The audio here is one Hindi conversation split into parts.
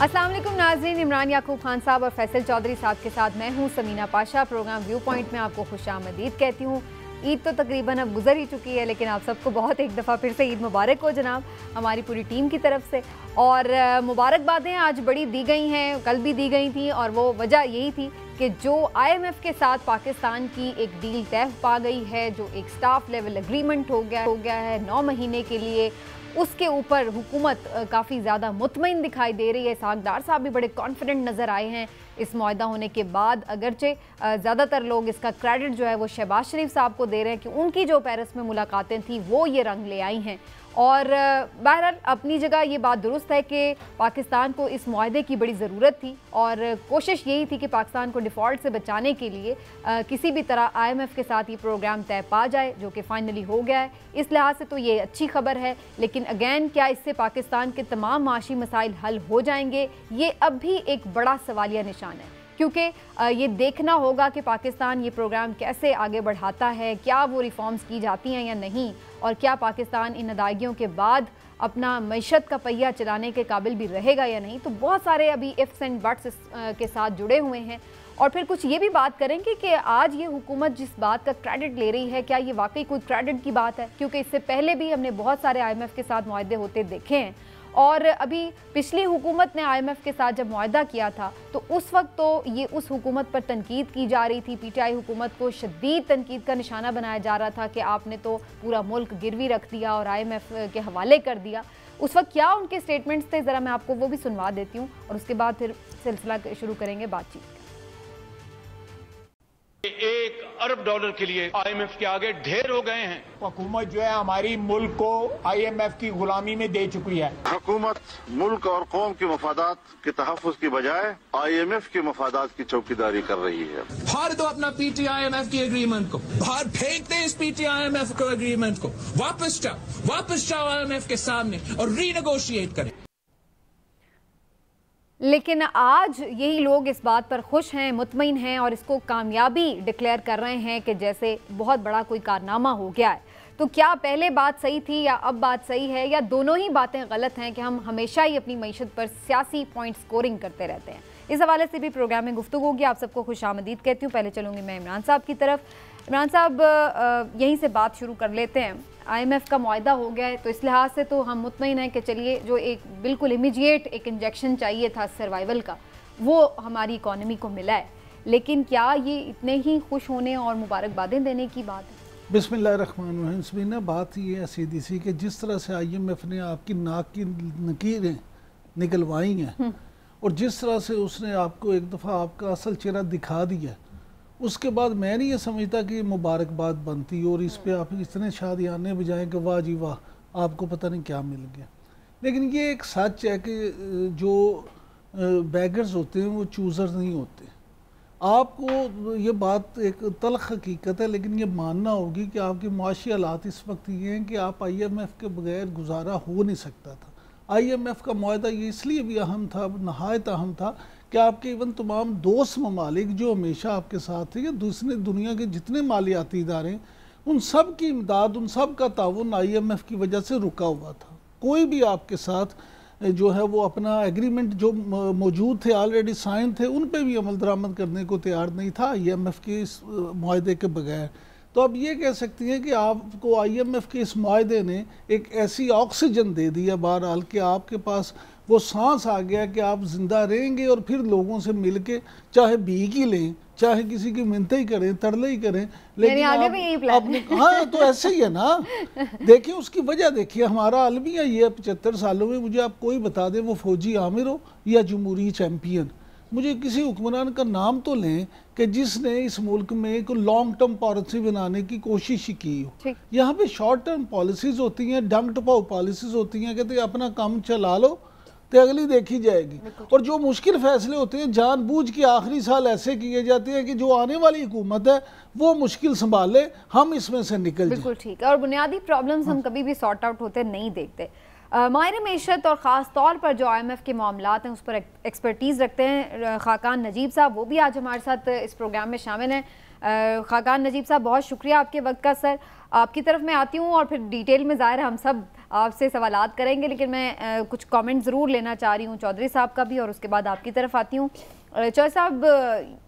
अस्सलाम वालेकुम नाज़रीन, इमरान याकूब खान साहब और फैसल चौधरी साहब के साथ मैं हूं Samina Pasha. Programme view point में आपको खुशामदीद कहती हूं। ईद तो तकरीबन अब गुजर ही चुकी है, लेकिन आप सबको बहुत एक दफ़ा फिर से ईद मुबारक हो जनाब, हमारी पूरी टीम की तरफ से। और मुबारकबादें आज बड़ी दी गई हैं, कल भी दी गई थी, और वो वजह यही थी कि जो IMF के साथ पाकिस्तान की एक डील तय पा गई है, जो एक स्टाफ लेवल एग्रीमेंट हो गया है 9 महीने के लिए, उसके ऊपर हुकूमत काफ़ी ज़्यादा मुतमईन दिखाई दे रही है। सागदार साहब भी बड़े कॉन्फिडेंट नज़र आए हैं इस मुआहदा होने के बाद। अगरचे ज़्यादातर लोग इसका क्रेडिट जो है वो शहबाज शरीफ साहब को दे रहे हैं कि उनकी जो पेरिस में मुलाकातें थी वो ये रंग ले आई हैं। और बहरहाल अपनी जगह ये बात दुरुस्त है कि पाकिस्तान को इस मुआहदे की बड़ी ज़रूरत थी, और कोशिश यही थी कि पाकिस्तान को डिफ़ॉल्ट से बचाने के लिए किसी भी तरह IMF के साथ ये प्रोग्राम तय पा जाए, जो कि फ़ाइनली हो गया है। इस लिहाज से तो ये अच्छी खबर है, लेकिन अगेन क्या इससे पाकिस्तान के तमाम माशी मसाइल हल हो जाएंगे, ये अब भी एक बड़ा सवालिया निशान है। क्योंकि ये देखना होगा कि पाकिस्तान ये प्रोग्राम कैसे आगे बढ़ाता है, क्या वो रिफॉर्म्स की जाती हैं या नहीं, और क्या पाकिस्तान इन अदायगियों के बाद अपना मईशत का पहिया चलाने के काबिल भी रहेगा या नहीं। तो बहुत सारे अभी इफ्स एंड बट्स के साथ जुड़े हुए हैं। और फिर कुछ ये भी बात करेंगे कि आज ये हुकूमत जिस बात का क्रेडिट ले रही है, क्या ये वाकई कोई क्रेडिट की बात है, क्योंकि इससे पहले भी हमने बहुत सारे IMF के साथ मुआहदे होते देखे हैं। और अभी पिछली हुकूमत ने IMF के साथ जब मुआहदा किया था तो उस वक्त तो ये उस हुकूमत पर तनकीद की जा रही थी, PTI हुकूमत को शदीद तनकीद का निशाना बनाया जा रहा था कि आपने तो पूरा मुल्क गिरवी रख दिया और IMF के हवाले कर दिया। उस वक्त क्या उनके स्टेटमेंट्स थे, ज़रा मैं आपको वो भी सुनवा देती हूँ, और उसके बाद फिर सिलसिला शुरू करेंगे बातचीत। $1 अरब के लिए IMF के आगे ढेर हो गए हैं। हुकूमत जो है हमारी मुल्क को IMF की गुलामी में दे चुकी है। हुकूमत मुल्क और कौम के मफादात के तहफ़्फ़ुज़ की बजाय IMF के मफादात की चौकीदारी कर रही है। फाड़ दो अपना PTI IMF की एग्रीमेंट को, बाहर फेंक दे इस PTI IMF को एग्रीमेंट को, वापस जाओ IMF के सामने और रीनेगोशिएट करें। लेकिन आज यही लोग इस बात पर खुश हैं, मुतमईन हैं, और इसको कामयाबी डिक्लेयर कर रहे हैं कि जैसे बहुत बड़ा कोई कारनामा हो गया है। तो क्या पहले बात सही थी या अब बात सही है, या दोनों ही बातें गलत हैं कि हम हमेशा ही अपनी मईशत पर सियासी पॉइंट स्कोरिंग करते रहते हैं? इस हवाले से भी प्रोग्राम में गुफ्तगू होगी। आप सबको खुशामदीद कहती हूँ। पहले चलूँगी मैं इमरान साहब की तरफ। इमरान साहब, यहीं से बात शुरू कर लेते हैं। IMF का मुआहदा हो गया है, तो इस लिहाज से तो हम मुतमईन हैं कि चलिए जो एक बिल्कुल इमीडिएट एक इंजेक्शन चाहिए था सर्वाइवल का, वो हमारी इकॉनमी को मिला है। लेकिन क्या ये इतने ही खुश होने और मुबारकबादें देने की बात है? बिस्मिल्लाहिर्रहमानिर्रहीम। बात ये है सीधी सी कि जिस तरह से IMF ने आपकी नाक की नकीरें निकलवाई हैं और जिस तरह से उसने आपको एक दफ़ा आपका असल चेहरा दिखा दिया, उसके बाद मैं नहीं ये समझता कि मुबारकबाद बनती और इस पे आप इतने शादियाने बजाएं कि वाह जी वाह आपको पता नहीं क्या मिल गया। लेकिन ये एक सच है कि जो बैगर्स होते हैं वो चूज़र्स नहीं होते। आपको ये बात एक तल्ख हकीकत है, लेकिन ये मानना होगी कि आपके माशी हालात इस वक्त ये हैं कि आप IMF के बगैर गुजारा हो नहीं सकता था। IMF का मुआहदा ये इसलिए भी अहम था, नहायत अहम था, कि आपके इवन तमाम दोस्त ममालिक जो हमेशा आपके साथ थे, या दूसरे दुनिया के जितने मालियाती इदारे हैं, उन सब की इमदाद, उन सब का ताउन IMF की वजह से रुका हुआ था। कोई भी आपके साथ जो है वो अपना एग्रीमेंट जो मौजूद थे, ऑलरेडी साइन थे, उन पे भी अमल दरामद करने को तैयार नहीं था IMF के इस मुआहदे के बगैर। तो अब ये कह सकती हैं कि आपको IMF के इस मुआहदे ने एक ऐसी ऑक्सीजन दे दी है बहरहाल कि आपके पास वो सांस आ गया कि आप जिंदा रहेंगे, और फिर लोगों से मिल के चाहे भीख ही लें, चाहे किसी की मिन्नतें ही करें, तरले ही करें, लेकिन आगे भी यही प्लान है। हाँ, तो ऐसे ही है ना। देखिए उसकी वजह देखिए, हमारा अलमिया ये 75 सालों में मुझे आप कोई बता दें, वो फौजी आमिर हो या जमहूरी चैम्पियन, मुझे किसी हुक्मरान का नाम तो लें कि जिसने इस मुल्क में एक लॉन्ग टर्म पॉलिसी बनाने की कोशिश ही की हो। यहाँ पे शॉर्ट टर्म पॉलिसीज होती हैं, डंग टपाऊ पॉलिसीज होती हैं, कहते हैं अपना काम चला लो तो अगली देखी जाएगी। और जो मुश्किल फैसले होते हैं जानबूझ के आखिरी साल ऐसे किए जाते हैं कि जो आने वाली हुकूमत है वो मुश्किल संभाले, हम इसमें से निकल जाएं। बिल्कुल ठीक है। और बुनियादी प्रॉब्लम्स हम कभी भी सॉर्ट आउट होते नहीं देखते। माहिर मेशत और ख़ास तौर पर जो IMF के मामलात हैं उस पर एक्सपर्टीज़ रखते हैं खाकान नजीब साहब, वो भी आज हमारे साथ इस प्रोग्राम में शामिल हैं। खाकान नजीब साहब, बहुत शुक्रिया आपके वक्त का। सर, आपकी तरफ मैं आती हूँ और फिर डिटेल में ज़ाहिर हम सब आपसे सवालात करेंगे, लेकिन मैं कुछ कमेंट ज़रूर लेना चाह रही हूँ चौधरी साहब का भी, और उसके बाद आपकी तरफ आती हूँ। चौधरी साहब,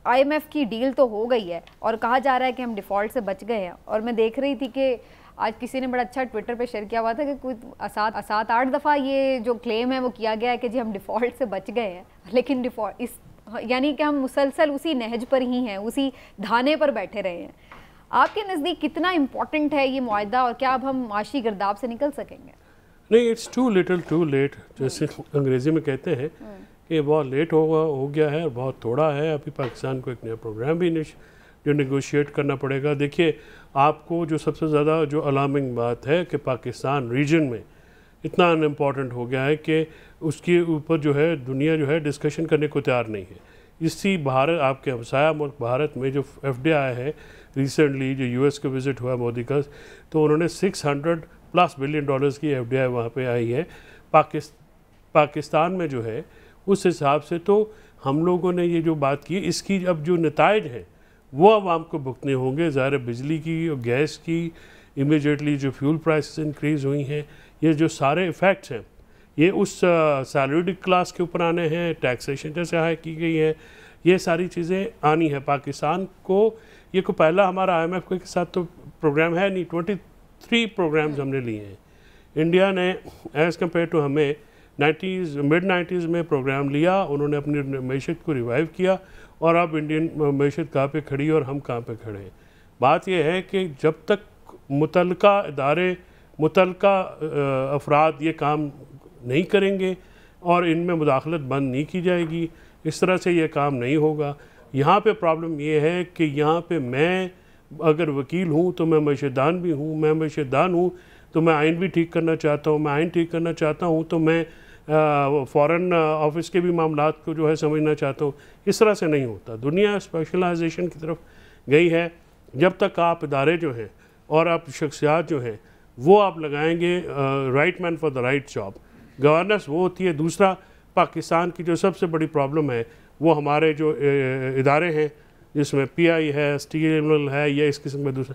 IMF की डील तो हो गई है और कहा जा रहा है कि हम डिफ़ॉल्ट से बच गए हैं, और मैं देख रही थी कि आज किसी ने बड़ा अच्छा ट्विटर पे शेयर किया हुआ था कि कुछ 7-8 दफ़ा ये जो क्लेम है वो किया गया है कि जी हम डिफ़ॉल्ट से बच गए हैं, लेकिन डिफ़ॉल्ट इस यानी कि हम मुसलसल उसी नहज पर ही हैं, उसी धाने पर बैठे रहे हैं। आपके नज़दीक कितना इम्पोर्टेंट है ये मुआहदा, और क्या अब हम माशी गिरदाब से निकल सकेंगे? नहीं, it's too little too late, जैसे अंग्रेज़ी में कहते हैं कि बहुत लेट हो गया है और बहुत थोड़ा है। अभी पाकिस्तान को एक नया प्रोग्राम भी जो नेगोशिएट करना पड़ेगा। देखिए, आपको जो सबसे ज़्यादा जो अलार्मिंग बात है कि पाकिस्तान रीजन में इतना अनइम्पॉर्टेंट हो गया है कि उसके ऊपर जो है दुनिया जो है डिस्कशन करने को तैयार नहीं है। इसी भारत, आपके हमसाया मुल्क भारत में जो FDI है रिसेंटली, जो US का विज़िट हुआ मोदी का, तो उन्होंने $600+ बिलियन की FDI वहाँ पे आई है। पाकिस्तान में जो है उस हिसाब से तो हम लोगों ने ये जो बात की, इसकी अब जो नताइज हैं वो अब आपको भुगतने होंगे। ज़ाहिर बिजली की और गैस की, इमीडिएटली जो फ्यूल प्राइसेस इंक्रीज़ हुई हैं, ये जो सारे इफ़ेक्ट्स हैं ये उस सैलरीड क्लास के ऊपर आने हैं। टैक्सेशन जैसे हाई की गई है, ये सारी चीज़ें आनी है पाकिस्तान को। ये को पहला हमारा IMF के साथ तो प्रोग्राम है नहीं, 23 प्रोग्राम्स हमने लिए हैं। इंडिया ने एज़ कम्पेयर टू हमें मिड 90s में प्रोग्राम लिया, उन्होंने अपनी मैशत को रिवाइव किया, और अब इंडियन मैशत कहाँ पे खड़ी और हम कहाँ पे खड़े हैं। बात यह है कि जब तक मुतलका इदारे, मुतलका अफराद ये काम नहीं करेंगे और इनमें मुदाखलत बंद नहीं की जाएगी, इस तरह से ये काम नहीं होगा। यहाँ पे प्रॉब्लम ये है कि यहाँ पे मैं अगर वकील हूँ तो मैं मैशदान भी हूँ, मैं मैशदान हूँ तो मैं आइन भी ठीक करना चाहता हूँ, मैं आइन ठीक करना चाहता हूँ तो मैं फ़ॉरेन ऑफिस के भी मामलात को जो है समझना चाहता हूँ। इस तरह से नहीं होता। दुनिया स्पेशलाइजेशन की तरफ गई है। जब तक आप इदारे जो हैं और आप शख्सियात जो हैं वो आप लगाएंगे right man for the right job, governance वो होती है। दूसरा, पाकिस्तान की जो सबसे बड़ी प्रॉब्लम है वो हमारे जो इदारे हैं, जिसमें PI है, स्टील है, या इस किस्म में दूसरा,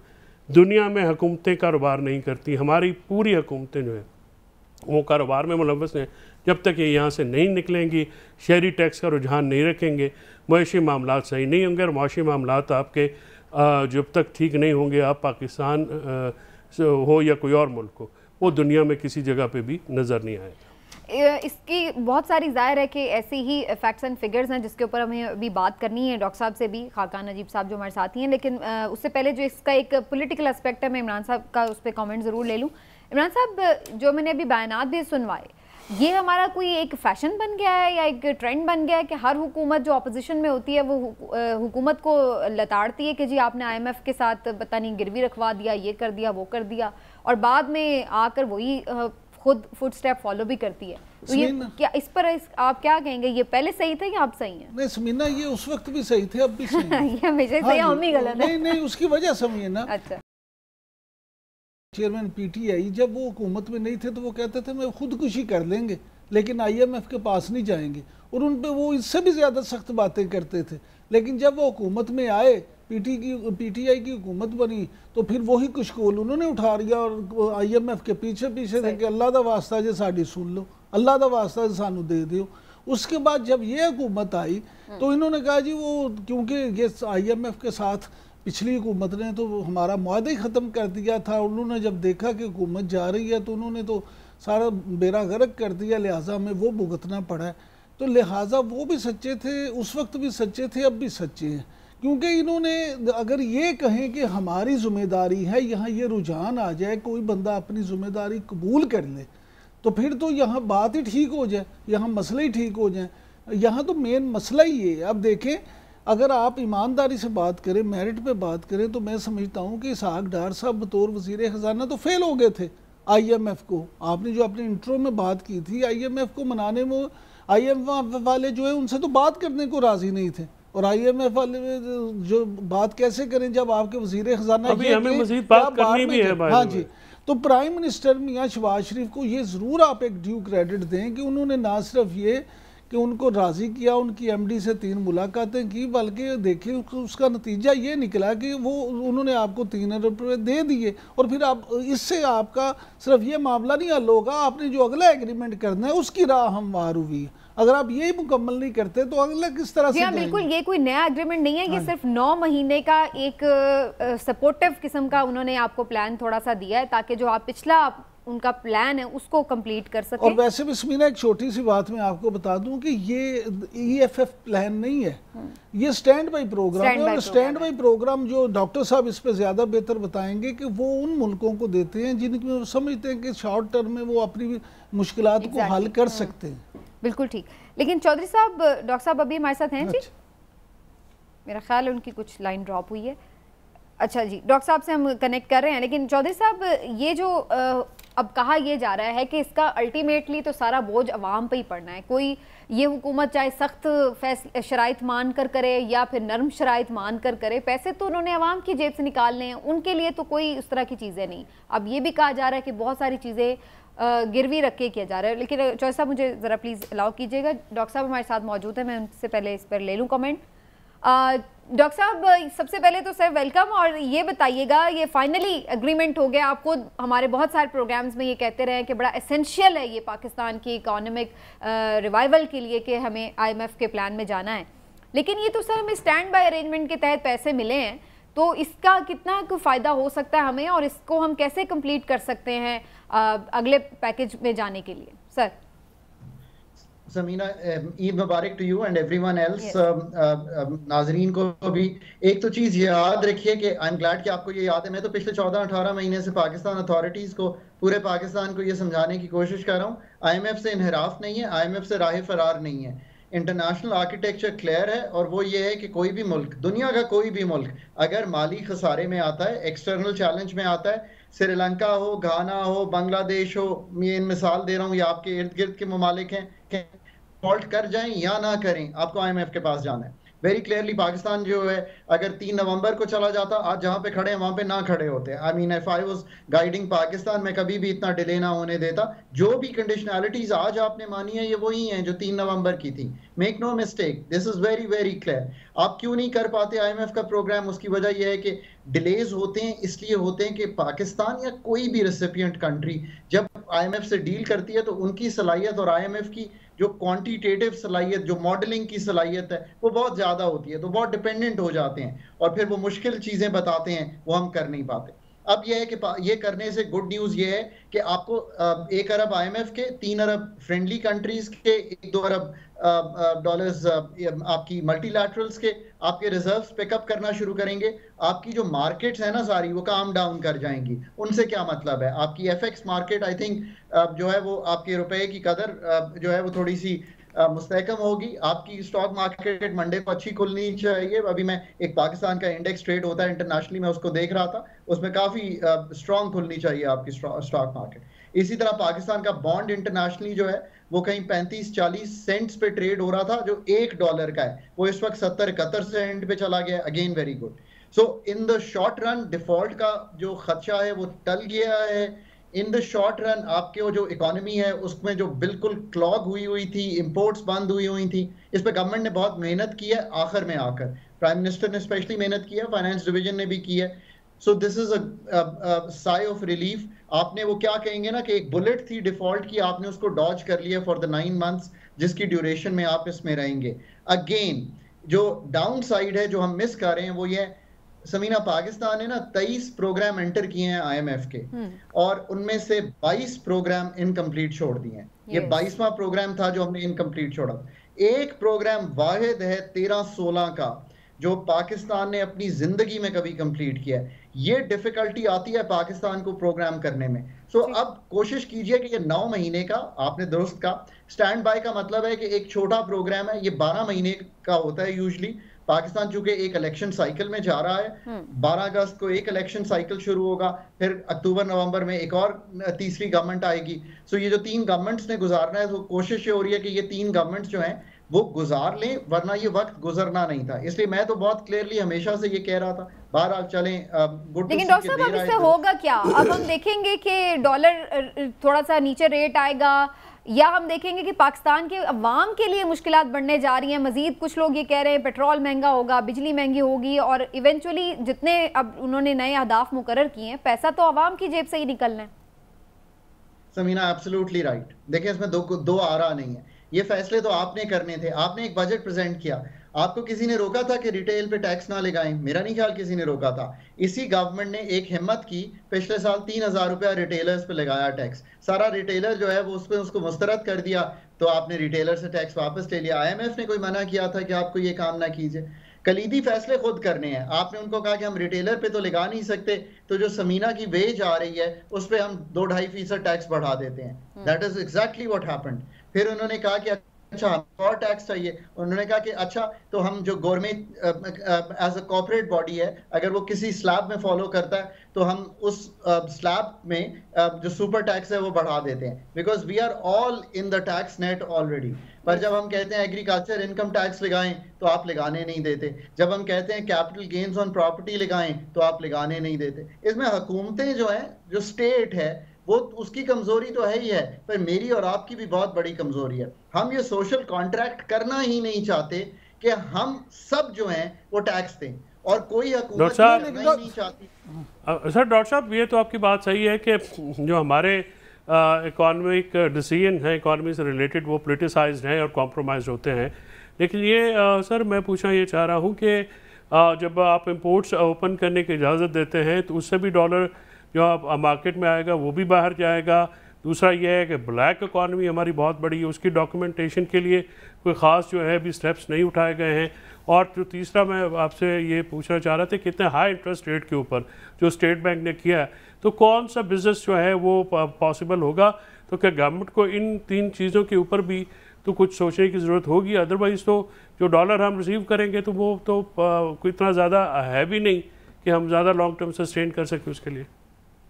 दुनिया में हुकूमतें कारोबार नहीं करती। हमारी पूरी हुकूमतें जो है वो कारोबार में मुलव्वस हैं। जब तक ये यहाँ से नहीं निकलेंगी, शहरी टैक्स का रुझान नहीं रखेंगे, मुआशी मामलात सही नहीं होंगे। और मुआशी मामलात आपके जब तक ठीक नहीं होंगे, आप पाकिस्तान हो या कोई और मुल्क हो, वो दुनिया में किसी जगह पे भी नज़र नहीं आएगा। इसकी बहुत सारी ज़ाहिर है कि ऐसे ही फैक्ट्स एंड फिगर्स हैं जिसके ऊपर हमें अभी बात करनी है डॉक्टर साहब से भी, खाकान नजीब साहब जो हमारे साथी हैं। लेकिन उससे पहले जो इसका एक पॉलिटिकल एस्पेक्ट है, मैं इमरान साहब का उस पर कमेंट ज़रूर ले लूँ। इमरान साहब, जो मैंने अभी बयानात भी सुनवाए, ये हमारा कोई एक फ़ैशन बन गया है या एक ट्रेंड बन गया है कि हर हुकूमत जो अपोजिशन में होती है वो हुकूमत को लताड़ती है कि जी आपने IMF के साथ पता नहीं गिरवी रखवा दिया, ये कर दिया, वो कर दिया, और बाद में आकर वही खुद फुट स्टेप फॉलो भी करती है। तो ये क्या इस पर आप क्या कहेंगे, ये पहले सही थे या अब सही है? नहीं समीना, ये उस वक्त भी सही थे, अब भी सही है। ये हमेशा सही, हम ही गलत है। नहीं, उसकी वजह समझिए ना। अच्छा, चेयरमैन PTI जब वो हुकूमत में नहीं थे तो वो कहते थे मैं खुदकुशी कर लेंगे, लेकिन IMF के पास नहीं जाएंगे, और उन पे वो इससे भी ज़्यादा सख्त बातें करते थे। लेकिन जब वो हुकूमत में आए, PTI की हुकूमत बनी, तो फिर वही कुशकोल उन्होंने उठा लिया और IMF के पीछे थे कि अल्लाह दा वास्ता जे साड़ी सुन लो, अल्लाह दा वास्ता जे सानू दे दियो। उसके बाद जब ये हुकूमत आई तो इन्होंने कहा जी वो, क्योंकि ये IMF के साथ पिछली हुकूमत ने तो हमारा मुआहदा ही ख़त्म कर दिया था। उन्होंने जब देखा कि हुकूमत जा रही है तो उन्होंने तो सारा बेड़ा गर्क कर दिया, लिहाजा हमें वो भुगतना पड़ा है। तो लिहाजा वो भी सच्चे थे, उस वक्त भी सच्चे थे, अब भी सच्चे हैं। क्योंकि इन्होंने अगर ये कहें कि हमारी ज़िम्मेदारी है, यहाँ ये रुझान आ जाए, कोई बंदा अपनी ज़िम्मेदारी कबूल कर ले, तो फिर तो यहाँ बात ही ठीक हो जाए, यहाँ मसले ही ठीक हो जाए। यहाँ तो मेन मसला ही ये है। अब देखें, अगर आप ईमानदारी से बात करें, मेरिट पे बात करें, तो मैं समझता हूँ कि इसहाक डार साहब बतौर वज़ीर ख़जाना तो फेल हो गए थे IMF को। आपने जो अपने इंट्रो में बात की थी, IMF को मनाने में IMF वाले जो है उनसे तो बात करने को राज़ी नहीं थे, और IMF वाले जो बात कैसे करें जब आपके वज़ीर ख़जाना अभी हमें मज़ीद बात करनी भी है। हाँ जी, तो प्राइम मिनिस्टर मियां शहबाज शरीफ को ये ज़रूर आप एक ड्यू क्रेडिट दें कि उन्होंने ना सिर्फ ये कि उनको राज़ी किया, उनकी एमडी से 3 मुलाकातें की, बल्कि देखिए उसका नतीजा ये निकला कि वो उन्होंने आपको 3 अरब रुपये दे दिए। और फिर आप इससे आपका सिर्फ ये मामला नहीं हल होगा, आपने जो अगला एग्रीमेंट करना है उसकी राह हमवार हुई है। अगर आप ये मुकम्मल नहीं करते तो अगला किस तरह से? बिल्कुल, ये कोई नया एग्रीमेंट नहीं है, ये सिर्फ 9 महीने का एक सपोर्टिव किस्म का उन्होंने आपको प्लान थोड़ा सा दिया है, ताकि जो आप पिछला उनका प्लान है उसको कंप्लीट कर सके। और वैसे भी समीना एक छोटी सी बात मैं आपको बता दूं कि ये EFF प्लान नहीं है, ये स्टैंड बाई प्रोग्राम है। और स्टैंड बाई प्रोग्राम जो डॉक्टर साहब इस पे ज़्यादा बेहतर बताएंगे कि वो उन मुल्कों को देते हैं जिनमें समझते हैं कि शॉर्ट टर्म में वो अपनी मुश्किलात को हल कर सकते हैं। बिल्कुल ठीक। लेकिन चौधरी साहब, डॉक्टर साहब अभी हमारे साथ हैं जी? मेरा ख्याल है उनकी कुछ लाइन ड्रॉप हुई है। अच्छा जी, डॉक्टर साहब से हम कनेक्ट कर रहे हैं। लेकिन चौधरी साहब, ये जो अब कहा यह जा रहा है कि इसका अल्टीमेटली तो सारा बोझ अवाम पे ही पड़ना है। कोई ये हुकूमत चाहे सख्त शराइत मान कर करे या फिर नरम शराइत मान कर करे, पैसे तो उन्होंने अवाम की जेब से निकालने हैं, उनके लिए तो कोई उस तरह की चीज़ें नहीं। अब ये भी कहा जा रहा है कि बहुत सारी चीज़ें गिरवी रख के किया जा रहा है। लेकिन चौधरी साहब मुझे ज़रा प्लीज़ अलाउ कीजिएगा, डॉक्टर साहब हमारे साथ मौजूद है, मैं उनसे पहले इस पर ले लूँ कमेंट। डॉक्टर साहब, सबसे पहले तो सर वेलकम, और ये बताइएगा, ये फाइनली एग्रीमेंट हो गया। आपको हमारे बहुत सारे प्रोग्राम्स में ये कहते रहे कि बड़ा एसेंशियल है ये पाकिस्तान की इकोनॉमिक रिवाइवल के लिए कि हमें IMF के प्लान में जाना है। लेकिन ये तो सर हमें स्टैंड बाय अरेंजमेंट के तहत पैसे मिले हैं, तो इसका कितना फ़ायदा हो सकता है हमें, और इसको हम कैसे कंप्लीट कर सकते हैं अगले पैकेज में जाने के लिए? Sir Samina, Eid mubarak to you and everyone else. नाजरीन को भी एक तो चीज़ याद रखिए कि आई एम ग्लैड कि आपको ये याद है। मैं तो पिछले 14-18 महीने से पाकिस्तान अथॉरिटीज़ को, पूरे पाकिस्तान को ये समझाने की कोशिश कर रहा हूँ, IMF से इनहराफ नहीं है, IMF से राह फरार नहीं है। इंटरनेशनल आर्किटेक्चर क्लियर है, और वो ये है कि कोई भी मुल्क, दुनिया का कोई भी मुल्क अगर माली खसारे में आता है, एक्सटर्नल चैलेंज में आता है, श्रीलंका हो, घाना हो, बांग्लादेश हो, मैं इन मिसाल दे रहा हूँ, ये आपके इर्द गिर्द के ममालिक हैं, डिफॉल्ट कर जाएं या ना करें, आपको IMF के पास जाना है। वेरी क्लियरली पाकिस्तान जो है, अगर 3 नवंबर को चला जाता, आज जहां पे खड़े हैं वहां पे ना खड़े होते। I mean, if I was guiding Pakistan, मैं कभी भी इतना डिले ना होने देता। जो भी कंडीशनैलिटीज आज आपने मानी है, ये वही हैं जो 3 नवंबर की थी। Make no mistake, this is very very clear. आप क्यों नहीं कर पाते IMF का प्रोग्राम? उसकी वजह यह है कि डिलेज होते हैं, इसलिए होते हैं कि पाकिस्तान या कोई भी रेसिपिएंट कंट्री जब IMF से डील करती है तो उनकी सलाहियत और IMF की जो क्वांटिटेटिव सलाहियत, जो मॉडलिंग की सलाहियत है, वो बहुत ज़्यादा होती है, तो बहुत डिपेंडेंट हो जाते हैं, और फिर वो मुश्किल चीज़ें बताते हैं, वो हम कर नहीं पाते। अब यह है कि ये करने से गुड न्यूज़ ये है कि आपको 1 अरब IMF के, 3 अरब फ्रेंडली कंट्रीज के, 1-2 अरब डॉलर्स आपकी मल्टीलैटरल्स के, आपके रिजर्व्स पिकअप करना शुरू करेंगे। आपकी जो मार्केट्स है ना सारी, वो काम डाउन कर जाएंगी। उनसे क्या मतलब है? आपकी FX मार्केट आई थिंक जो है वो आपके रुपए की कदर जो है वो थोड़ी सी मुस्तहकम होगी। आपकी स्टॉक मार्केट मंडे को अच्छी खुलनी चाहिए। अभी मैं एक पाकिस्तान का इंडेक्स ट्रेड होता है इंटरनेशनली, मैं उसको देख रहा था, उसमें काफ़ी स्ट्रॉन्ग खुलनी चाहिए आपकी स्टॉक मार्केट। इसी तरह पाकिस्तान का बॉन्ड इंटरनेशनली जो है वो कहीं 35-40 सेंट्स पे ट्रेड हो रहा था, जो $1 का है, वो इस वक्त 70-71 सेंट पे चला गया। Again very good. So in the short run default का जो खदशा है वो टल गया है। इन द शॉर्ट रन आपके जो इकोनॉमी है उसमें जो बिल्कुल क्लॉग हुई थी, इंपोर्ट्स बंद हुई थी, इस पर गवर्नमेंट ने बहुत मेहनत की है। आखिर में आकर प्राइम मिनिस्टर ने स्पेशली मेहनत की है, फाइनेंस डिवीजन ने भी की है। So this is a sigh of relief. आपने वो क्या कहेंगे ना कि एक बुलेट थी डिफॉल्ट की, आपने उसको डॉज कर लिया फॉर द 9 मंथ्स जिसकी ड्यूरेशन में आप इसमें रहेंगे। अगेन जो डाउन साइड है जो हम मिस कर रहे हैं वो ये, समीना, पाकिस्तान ने ना 23 प्रोग्राम एंटर किए हैं IMF के, और उनमें से 22 प्रोग्राम इनकम्प्लीट छोड़ दिए हैं। ये 22वां प्रोग्राम था जो हमने इनकम्प्लीट छोड़ा। एक प्रोग्राम वाहिद है 13-16 का जो पाकिस्तान ने अपनी जिंदगी में कभी कंप्लीट किया है। ये डिफिकल्टी आती है पाकिस्तान को प्रोग्राम करने में। सो अब कोशिश कीजिए कि ये 9 महीने का, आपने दुरुस्त का, स्टैंड बाय का मतलब है कि एक छोटा प्रोग्राम है, ये 12 महीने का होता है यूजुअली। पाकिस्तान चूंकि एक इलेक्शन साइकिल में जा रहा है, 12 अगस्त को एक इलेक्शन साइकिल शुरू होगा, फिर अक्टूबर-नवंबर में एक और तीसरी गवर्नमेंट आएगी। सो ये जो 3 गवर्नमेंट्स ने गुजारना है, तो कोशिश ये हो रही है कि ये 3 गवर्नमेंट्स जो हैं वो गुजार लें, वरना ये वक्त गुजरना नहीं था। इसलिए मैं तो बहुत क्लियरली हमेशा से ये कह रहा था। बहरहाल चलें, गुड। लेकिन डॉक्टर साहब, अब इससे होगा क्या? अब हम देखेंगे कि डॉलर थोड़ा सा नीचे रेट आएगा, या हम देखेंगे कि पाकिस्तान के अवाम के लिए मुश्किलात बढ़ने जा रही हैं मजीद? कुछ लोग ये कह रहे हैं पेट्रोल महंगा होगा, बिजली महंगी होगी, और इवेंचुअली जितने अब उन्होंने नए अहदाफ मुकर्रर किए हैं, पैसा तो अवाम की जेब से ही निकलना है। Samina absolutely right. देखिए इसमें दो आरा नहीं है, ये फैसले तो आपने करने थे। आपने एक बजट प्रेजेंट किया, आपको किसी ने रोका था कि रिटेल पे टैक्स ना लगाएं? मेरा नहीं ख्याल किसी ने रोका था। इसी गवर्नमेंट ने एक हिम्मत की, पिछले साल 3000 रुपया रिटेलर्स पे लगाया टैक्स। सारा रिटेलर जो है वो उस पर उसको मुस्तरद कर दिया, तो आपने रिटेलर से टैक्स वापस ले लिया। IMF ने कोई मना किया था कि आपको ये काम ना कीजिए? कलीदी फैसले खुद करने हैं। आपने उनको कहा कि हम रिटेलर पे तो लगा नहीं सकते, तो जो समीना की वेज आ रही है उस पर हम 2-2.5% टैक्स बढ़ा देते हैं। That is exactly what happened. फिर उन्होंने कहा कि अच्छा और टैक्स चाहिए। उन्होंने कहा कि अच्छा तो हम जो government as a corporate body है, अगर वो किसी स्लैब में फॉलो करता है तो हम उस स्लैब में जो सुपर टैक्स है वो बढ़ा देते हैं, because we are all in the tax net already. पर जब हम कहते हैं एग्रीकल्चर इनकम टैक्स लगाएं तो आप लगाने नहीं देते। जब हम कहते हैं कैपिटल गेन्स ऑन प्रॉपर्टी लगाएं तो आप लगाने नहीं देते। इसमें हुकूमतें जो हैं, जो स्टेट है, वो उसकी कमजोरी तो है ही है, पर मेरी और आपकी भी बहुत बड़ी कमजोरी है। हम ये सोशल कॉन्ट्रैक्ट करना ही नहीं चाहते कि हम सब जो हैं वो टैक्स दें, और कोई हुकूमत नहीं चाहती। सर डॉक्टर साहब, ये तो आपकी बात सही है कि जो हमारे इकोनॉमिक डिसीजन है इकोनॉमी से रिलेटेड वो पोलिटिसाइज्ड हैं और कॉम्प्रोमाइज होते हैं, लेकिन ये सर मैं पूछना ये चाह रहा हूँ कि जब आप इंपोर्ट्स ओपन करने की इजाज़त देते हैं तो उससे भी डॉलर जो आप मार्केट में आएगा वो भी बाहर जाएगा। दूसरा ये है कि ब्लैक इकॉनमी हमारी बहुत बड़ी है, उसकी डॉक्यूमेंटेशन के लिए कोई ख़ास जो है अभी स्टेप्स नहीं उठाए गए हैं। और जो तीसरा मैं आपसे ये पूछना चाह रहा था कि इतने हाई इंटरेस्ट रेट के ऊपर जो स्टेट बैंक ने किया है, तो कौन सा बिज़नेस जो है वो पॉसिबल होगा? तो क्या गवर्नमेंट को इन 3 चीज़ों के ऊपर भी तो कुछ सोचने की ज़रूरत होगी? अदरवाइज़ तो जो डॉलर हम रिसीव करेंगे तो वो तो कोई इतना ज़्यादा है भी नहीं कि हम ज़्यादा लॉन्ग टर्म सस्टेन कर सकें उसके लिए।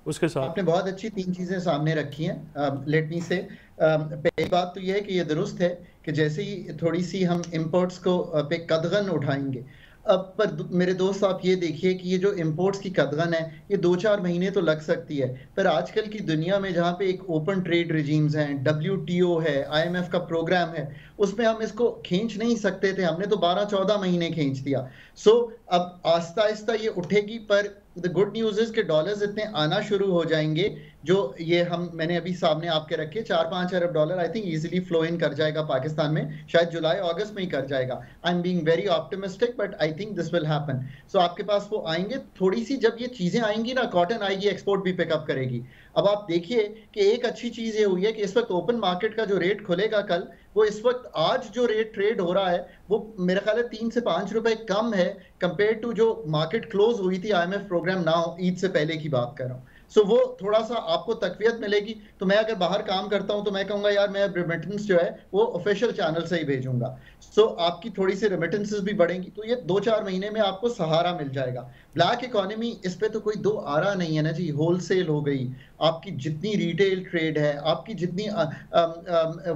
उसके साथ आपने बहुत अच्छी 3 चीजें सामने रखी हैं। लेट मी से पहली बात तो यह है कि ये दुरुस्त है कि जैसे ही थोड़ी सी हम इंपोर्ट्स को पे कदगन उठाएंगे, पर मेरे दोस्त आप ये देखिए कि ये जो इंपोर्ट्स की कदगन है ये 2-4 महीने तो लग सकती है, पर आजकल की दुनिया में जहाँ पे एक ओपन ट्रेड रिजीम्स हैं, WTO है, IMF का प्रोग्राम है, उसमें हम इसको खींच नहीं सकते थे। हमने तो 12-14 महीने खींच दिया। सो अब आहिस्ता आहिस्ता ये उठेगी, पर द गुड न्यूज इज कि डॉलर्स इतने आना शुरू हो जाएंगे जो ये मैंने अभी सामने आपके रखे 4-5 अरब dollar I think easily flow in कर जाएगा पाकिस्तान में, शायद जुलाई अगस्त में ही कर जाएगा। I am being very optimistic but I think this will happen. So आपके पास वो आएंगे, थोड़ी सी जब ये चीजें आएंगी ना, कॉटन आएगी, एक्सपोर्ट भी पिकअप करेगी। अब आप देखिए कि एक अच्छी चीज ये हुई है कि इस वक्त ओपन मार्केट का जो रेट खुलेगा कल, वो इस वक्त आज जो रेट ट्रेड हो रहा है वो मेरे ख्याल है 3 से 5 रुपए कम है कंपेयर टू जो मार्केट क्लोज हुई थी IMF प्रोग्राम ना हो, ईद से पहले की बात कर रहा हूँ। सो वो थोड़ा सा आपको तकवीयत मिलेगी। तो मैं अगर बाहर काम करता हूं तो मैं कहूंगा यार मैं रेमिटेंस जो है वो ऑफिशियल चैनल से ही भेजूंगा। सो आपकी थोड़ी सी रेमिटेंसेस भी बढ़ेंगी, तो ये 2-4 महीने में आपको सहारा मिल जाएगा। ब्लैक इकोनॉमी, इस पे तो कोई दो आरा नहीं है ना जी। होलसेल हो गई, आपकी जितनी रिटेल ट्रेड है, आपकी जितनी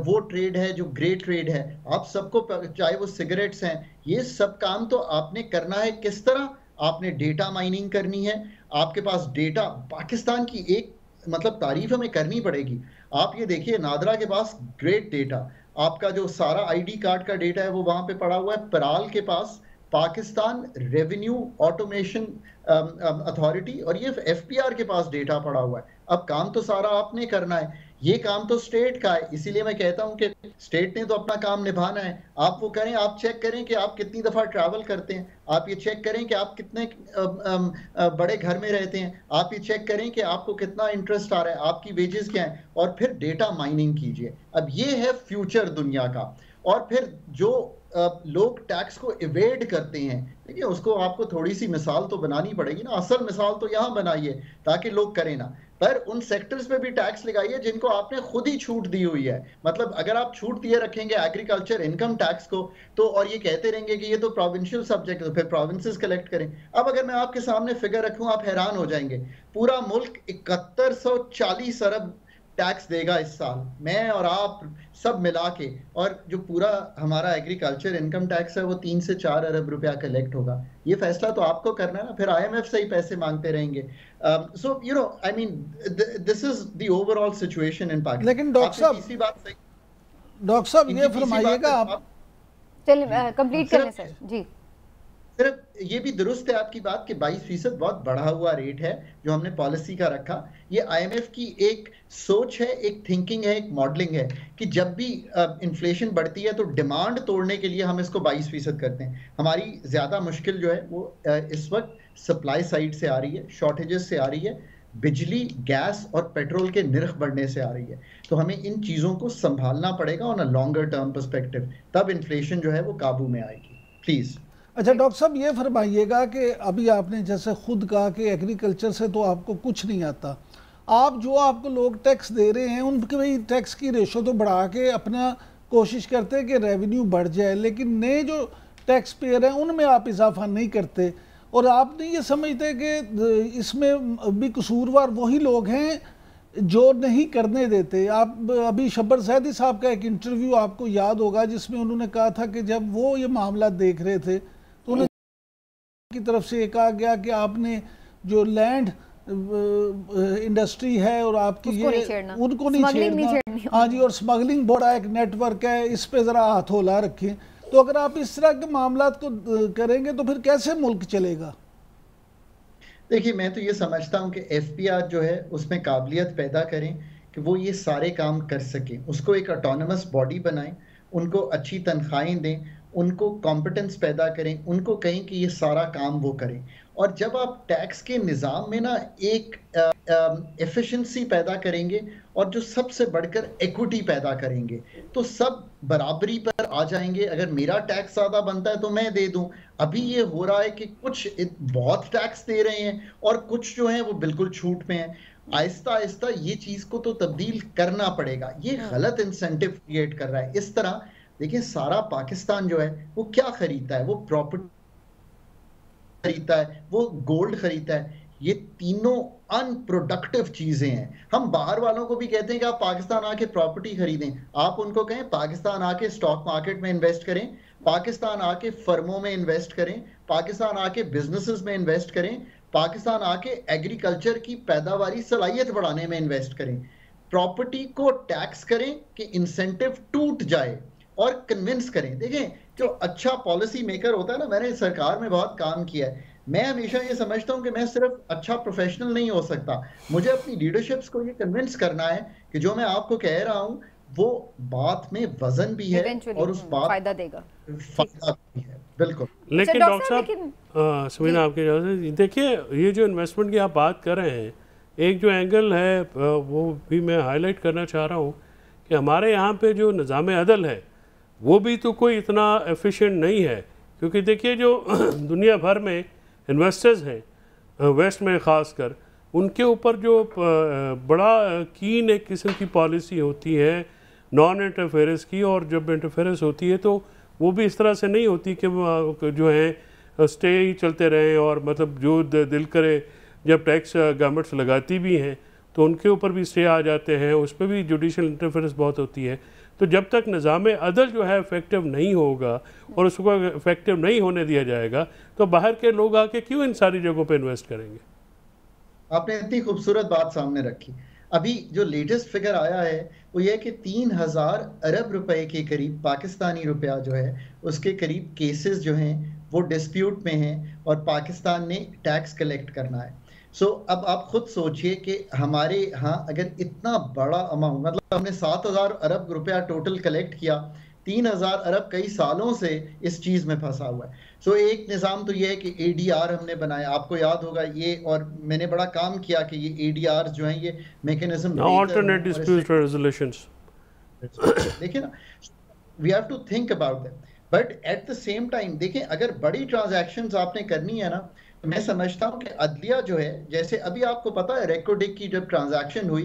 वो ट्रेड है जो ग्रे ट्रेड है, आप सबको, चाहे वो सिगरेट्स हैं, ये सब काम तो आपने करना है। किस तरह? आपने डेटा माइनिंग करनी है। आपके पास डेटा, पाकिस्तान की एक मतलब तारीफ हमें करनी पड़ेगी। आप ये देखिए नादरा के पास ग्रेट डेटा, आपका जो सारा ID कार्ड का डेटा है वो वहां पे पड़ा हुआ है। पराल के पास पाकिस्तान रेवेन्यू ऑटोमेशन अथॉरिटी, और ये FPR के पास डेटा पड़ा हुआ है। अब काम तो सारा आपने करना है, ये काम तो स्टेट का है। इसीलिए मैं कहता हूं कि स्टेट ने तो अपना काम निभाना है। आप वो करें, आप चेक करें कि आप कितनी दफा ट्रैवल करते हैं, आप ये चेक करें कि आप कितने बड़े घर में रहते हैं, आप ये चेक करें कि आपको कितना इंटरेस्ट आ रहा है, आपकी वेजेस क्या है, और फिर डेटा माइनिंग कीजिए। अब ये है फ्यूचर दुनिया का। और फिर जो लोग टैक्स को इवेड करते हैं, देखिए उसको आपको थोड़ी सी मिसाल तो बनानी पड़ेगी ना। असल मिसाल तो यहाँ बनाइए ताकि लोग करें ना, पर उन सेक्टर्स पे भी टैक्स लगाइए जिनको आपने खुद ही छूट दी हुई है। मतलब अगर आप छूट दिए रखेंगे एग्रीकल्चर इनकम टैक्स को, तो और ये कहते रहेंगे कि ये तो प्रोविंशियल सब्जेक्ट है, तो फिर प्रोविंसेस कलेक्ट करें। अब अगर मैं आपके सामने फिगर रखूं, आप हैरान हो जाएंगे। पूरा मुल्क 7140 अरब टैक्स देगा इस साल, मैं और आप सब मिला के, और जो पूरा हमारा एग्रीकल्चर इनकम टैक्स है वो 3 से 4 अरब रुपया कलेक्ट होगा। ये फैसला तो आपको करना है ना, फिर IMF से ही पैसे मांगते रहेंगे। So you know I mean this is the overall situation in Pakistan. लेकिन डॉक्टर साहब, तीसरी बात सही, डॉक्टर साहब इनकी ये तीसरी फरमाइएगा बात है, आप, चलिए कंप्लीट कर लें सर जी। सिर्फ ये भी दुरुस्त है आपकी बात कि 22% बहुत बढ़ा हुआ रेट है जो हमने पॉलिसी का रखा। ये आईएमएफ की एक सोच है, एक थिंकिंग है, एक मॉडलिंग है कि जब भी इन्फ्लेशन बढ़ती है तो डिमांड तोड़ने के लिए हम इसको 22% करते हैं। हमारी ज्यादा मुश्किल जो है वो इस वक्त सप्लाई साइड से आ रही है, शॉर्टेजेस से आ रही है, बिजली, गैस और पेट्रोल के निर्ख बढ़ने से आ रही है। तो हमें इन चीजों को संभालना पड़ेगा on a longer term perspective, तब इन्फ्लेशन जो है वो काबू में आएगी। प्लीज। अच्छा डॉक्टर साहब ये फरमाइएगा कि अभी आपने जैसे खुद कहा कि एग्रीकल्चर से तो आपको कुछ नहीं आता, आप जो आपको लोग टैक्स दे रहे हैं उनके भाई टैक्स की रेशो तो बढ़ा के अपना कोशिश करते हैं कि रेवेन्यू बढ़ जाए, लेकिन नए जो टैक्स पेयर हैं उनमें आप इजाफा नहीं करते, और आप नहीं ये समझते कि इसमें भी कसूरवार वही लोग हैं जो नहीं करने देते। आप अभी शब्बर सैदी साहब का एक इंटरव्यू आपको याद होगा जिसमें उन्होंने कहा था कि जब वो ये मामला देख रहे थे तो उन्हें की तरफ से ये कहा गया कि आपने जो लैंड इंडस्ट्री है और आपकी ये उनको नहीं छेड़ना, हाँ जी, और स्मगलिंग बड़ा एक नेटवर्क है, इस पे ज़रा हथौला रखें। तो अगर आप इस तरह के मामला को करेंगे तो फिर कैसे मुल्क चलेगा? देखिए, मैं तो ये समझता हूँ कि एफपीआर जो है उसमें काबिलियत पैदा करें कि वो ये सारे काम कर सकें, उसको एक ऑटोनमस बॉडी बनाएं, उनको अच्छी तनख्वाहें दें, उनको कॉम्पिटेंस पैदा करें, उनको कहें कि ये सारा काम वो करें। और जब आप टैक्स के निज़ाम में ना एक एफिशिएंसी पैदा करेंगे और जो सबसे बढ़कर इक्विटी पैदा करेंगे तो सब बराबरी पर आ जाएंगे। अगर मेरा टैक्स ज़्यादा बनता है तो मैं दे दूं। अभी ये हो रहा है कि कुछ बहुत टैक्स दे रहे हैं और कुछ जो है वो बिल्कुल छूट में है। आहिस्ता आहिस्ता ये चीज़ को तो तब्दील करना पड़ेगा। ये गलत इंसेंटिव क्रिएट कर रहा है। इस तरह देखिए, सारा पाकिस्तान जो है वो क्या खरीदता है? वो प्रॉपर्टी खरीदता है, वो गोल्ड खरीदता है। ये तीनों अनप्रोडक्टिव चीजें हैं। हम बाहर वालों को भी कहते हैं कि आप पाकिस्तान आके प्रॉपर्टी खरीदें, आप उनको कहें पाकिस्तान आके स्टॉक मार्केट में इन्वेस्ट करें, पाकिस्तान आके फर्मों में इन्वेस्ट करें, पाकिस्तान आके बिजनेसेस में इन्वेस्ट करें, पाकिस्तान आके एग्रीकल्चर की पैदावारी सलाहियत बढ़ाने में इन्वेस्ट करें। प्रॉपर्टी को टैक्स करें कि इंसेंटिव टूट जाए और कन्विंस करें। देखें, जो अच्छा पॉलिसी मेकर होता है ना, मैंने सरकार में बहुत काम किया है, मैं हमेशा ये समझता हूं कि मैं सिर्फ अच्छा प्रोफेशनल नहीं हो सकता, मुझे अपनी लीडरशिप्स को ये कन्विंस करना है कि जो मैं आपको कह रहा हूं वो बात में वजन भी है और उस बात फायदा देगा, फायदा भी है। बिल्कुल। लेकिन डॉक्टर साहब समीना आपकी इजाज़त, देखिए ये जो इन्वेस्टमेंट की आप बात कर रहे हैं, एक जो एंगल है वो भी मैं हाईलाइट करना चाह रहा हूँ कि हमारे यहाँ पे जो निज़ाम अदल है वो भी तो कोई इतना एफिशिएंट नहीं है। क्योंकि देखिए, जो दुनिया भर में इन्वेस्टर्स हैं वेस्ट में ख़ासकर, उनके ऊपर जो बड़ा कीन एक किस्म की पॉलिसी होती है नॉन इंटरफेरेंस की, और जब इंटरफेरेंस होती है तो वो भी इस तरह से नहीं होती कि जो है स्टे ही चलते रहें, और मतलब जो दिल करे, जब टैक्स गवर्नमेंट्स लगाती भी हैं तो उनके ऊपर भी स्टे आ जाते हैं, उस पर भी जुडिशल इंटरफेरेंस बहुत होती है। तो जब तक निज़ाम अदल जो है इफेक्टिव नहीं होगा और उसको इफेक्टिव नहीं होने दिया जाएगा तो बाहर के लोग आके क्यों इन सारी जगहों पे इन्वेस्ट करेंगे? आपने इतनी खूबसूरत बात सामने रखी। अभी जो लेटेस्ट फिगर आया है वो ये कि 3000 अरब रुपए के करीब पाकिस्तानी रुपया जो है उसके करीब केसेस जो हैं वो डिस्प्यूट में हैं और पाकिस्तान ने टैक्स कलेक्ट करना है। अब आप खुद सोचिए कि हमारे यहाँ अगर इतना बड़ा अमाउंट, मतलब हमने 7000 अरब रुपया टोटल कलेक्ट किया, 3000 अरब कई सालों से इस चीज़ में फंसा हुआ है। एक निज़ाम तो ये है कि एडीआर हमने बनाया, आपको याद होगा ये, और मैंने बड़ा काम किया कि ये एडीआर जो है ये मैकेनिज्म अल्टरनेट डिस्प्यूट रेजोल्यूशंस, देखिए ना, we have to think about that. But at the same time देखें, अगर बड़ी ट्रांजैक्शंस आपने करनी है ना, मैं समझता हूँ कि अदलिया जो है, जैसे अभी आपको पता है रेकोडिक की जब ट्रांजैक्शन हुई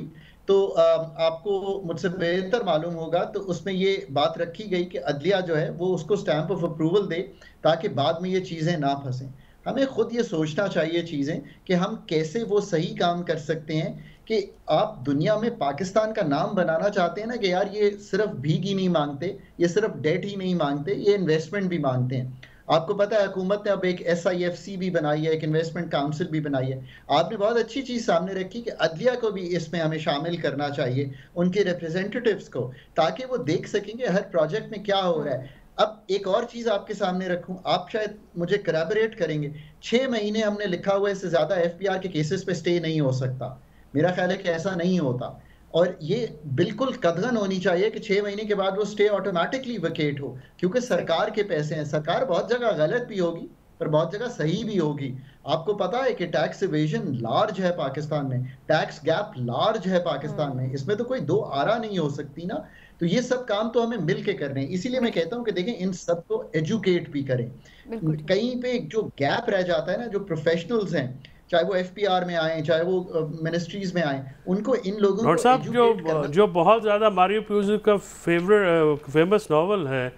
तो आपको मुझसे बेहतर मालूम होगा, तो उसमें ये बात रखी गई कि अदलिया जो है वो उसको स्टैंप ऑफ अप्रूवल दे ताकि बाद में ये चीज़ें ना फंसें। हमें खुद ये सोचना चाहिए चीज़ें कि हम कैसे वो सही काम कर सकते हैं कि आप दुनिया में पाकिस्तान का नाम बनाना चाहते हैं ना कि यार ये सिर्फ भीख ही नहीं मांगते, ये सिर्फ डेट ही नहीं मांगते, ये इन्वेस्टमेंट भी मांगते हैं। आपको पता है हुकूमत ने अब एक SIFC भी बनाई है, एक इन्वेस्टमेंट काउंसिल भी बनाई है। आपने बहुत अच्छी चीज सामने रखी कि अदलिया को भी इसमें हमें शामिल करना चाहिए, उनके रिप्रेजेंटेटिव्स को, ताकि वो देख सकेंगे हर प्रोजेक्ट में क्या हो रहा है। अब एक और चीज आपके सामने रखूं, आप शायद मुझे करैबोरेट करेंगे, 6 महीने हमने लिखा हुआ है, इससे ज्यादा FPR के केसेस पे स्टे नहीं हो सकता। मेरा ख्याल है कि ऐसा नहीं होता, और ये बिल्कुल कदगन होनी चाहिए कि 6 महीने के बाद वो स्टे ऑटोमेटिकली वेकेट हो, क्योंकि सरकार के पैसे हैं। सरकार बहुत जगह गलत भी होगी पर बहुत जगह सही भी होगी। आपको पता है कि टैक्स इवेजन लार्ज है पाकिस्तान में, टैक्स गैप लार्ज है पाकिस्तान में, इसमें तो कोई दो आरा नहीं हो सकती ना। तो ये सब काम तो हमें मिल के करने हैं। इसीलिए मैं कहता हूँ कि देखें, इन सब को एजुकेट भी करें। कहीं पे जो गैप रह जाता है ना, जो प्रोफेशनल्स हैं, चाहे वो FPR में आए, चाहे वो मिनिस्ट्रीज में आए, उनको इन लोगों को एजुकेट करना। जो बहुत ज़्यादा मारियो पुज़ो का फेमस नावल है,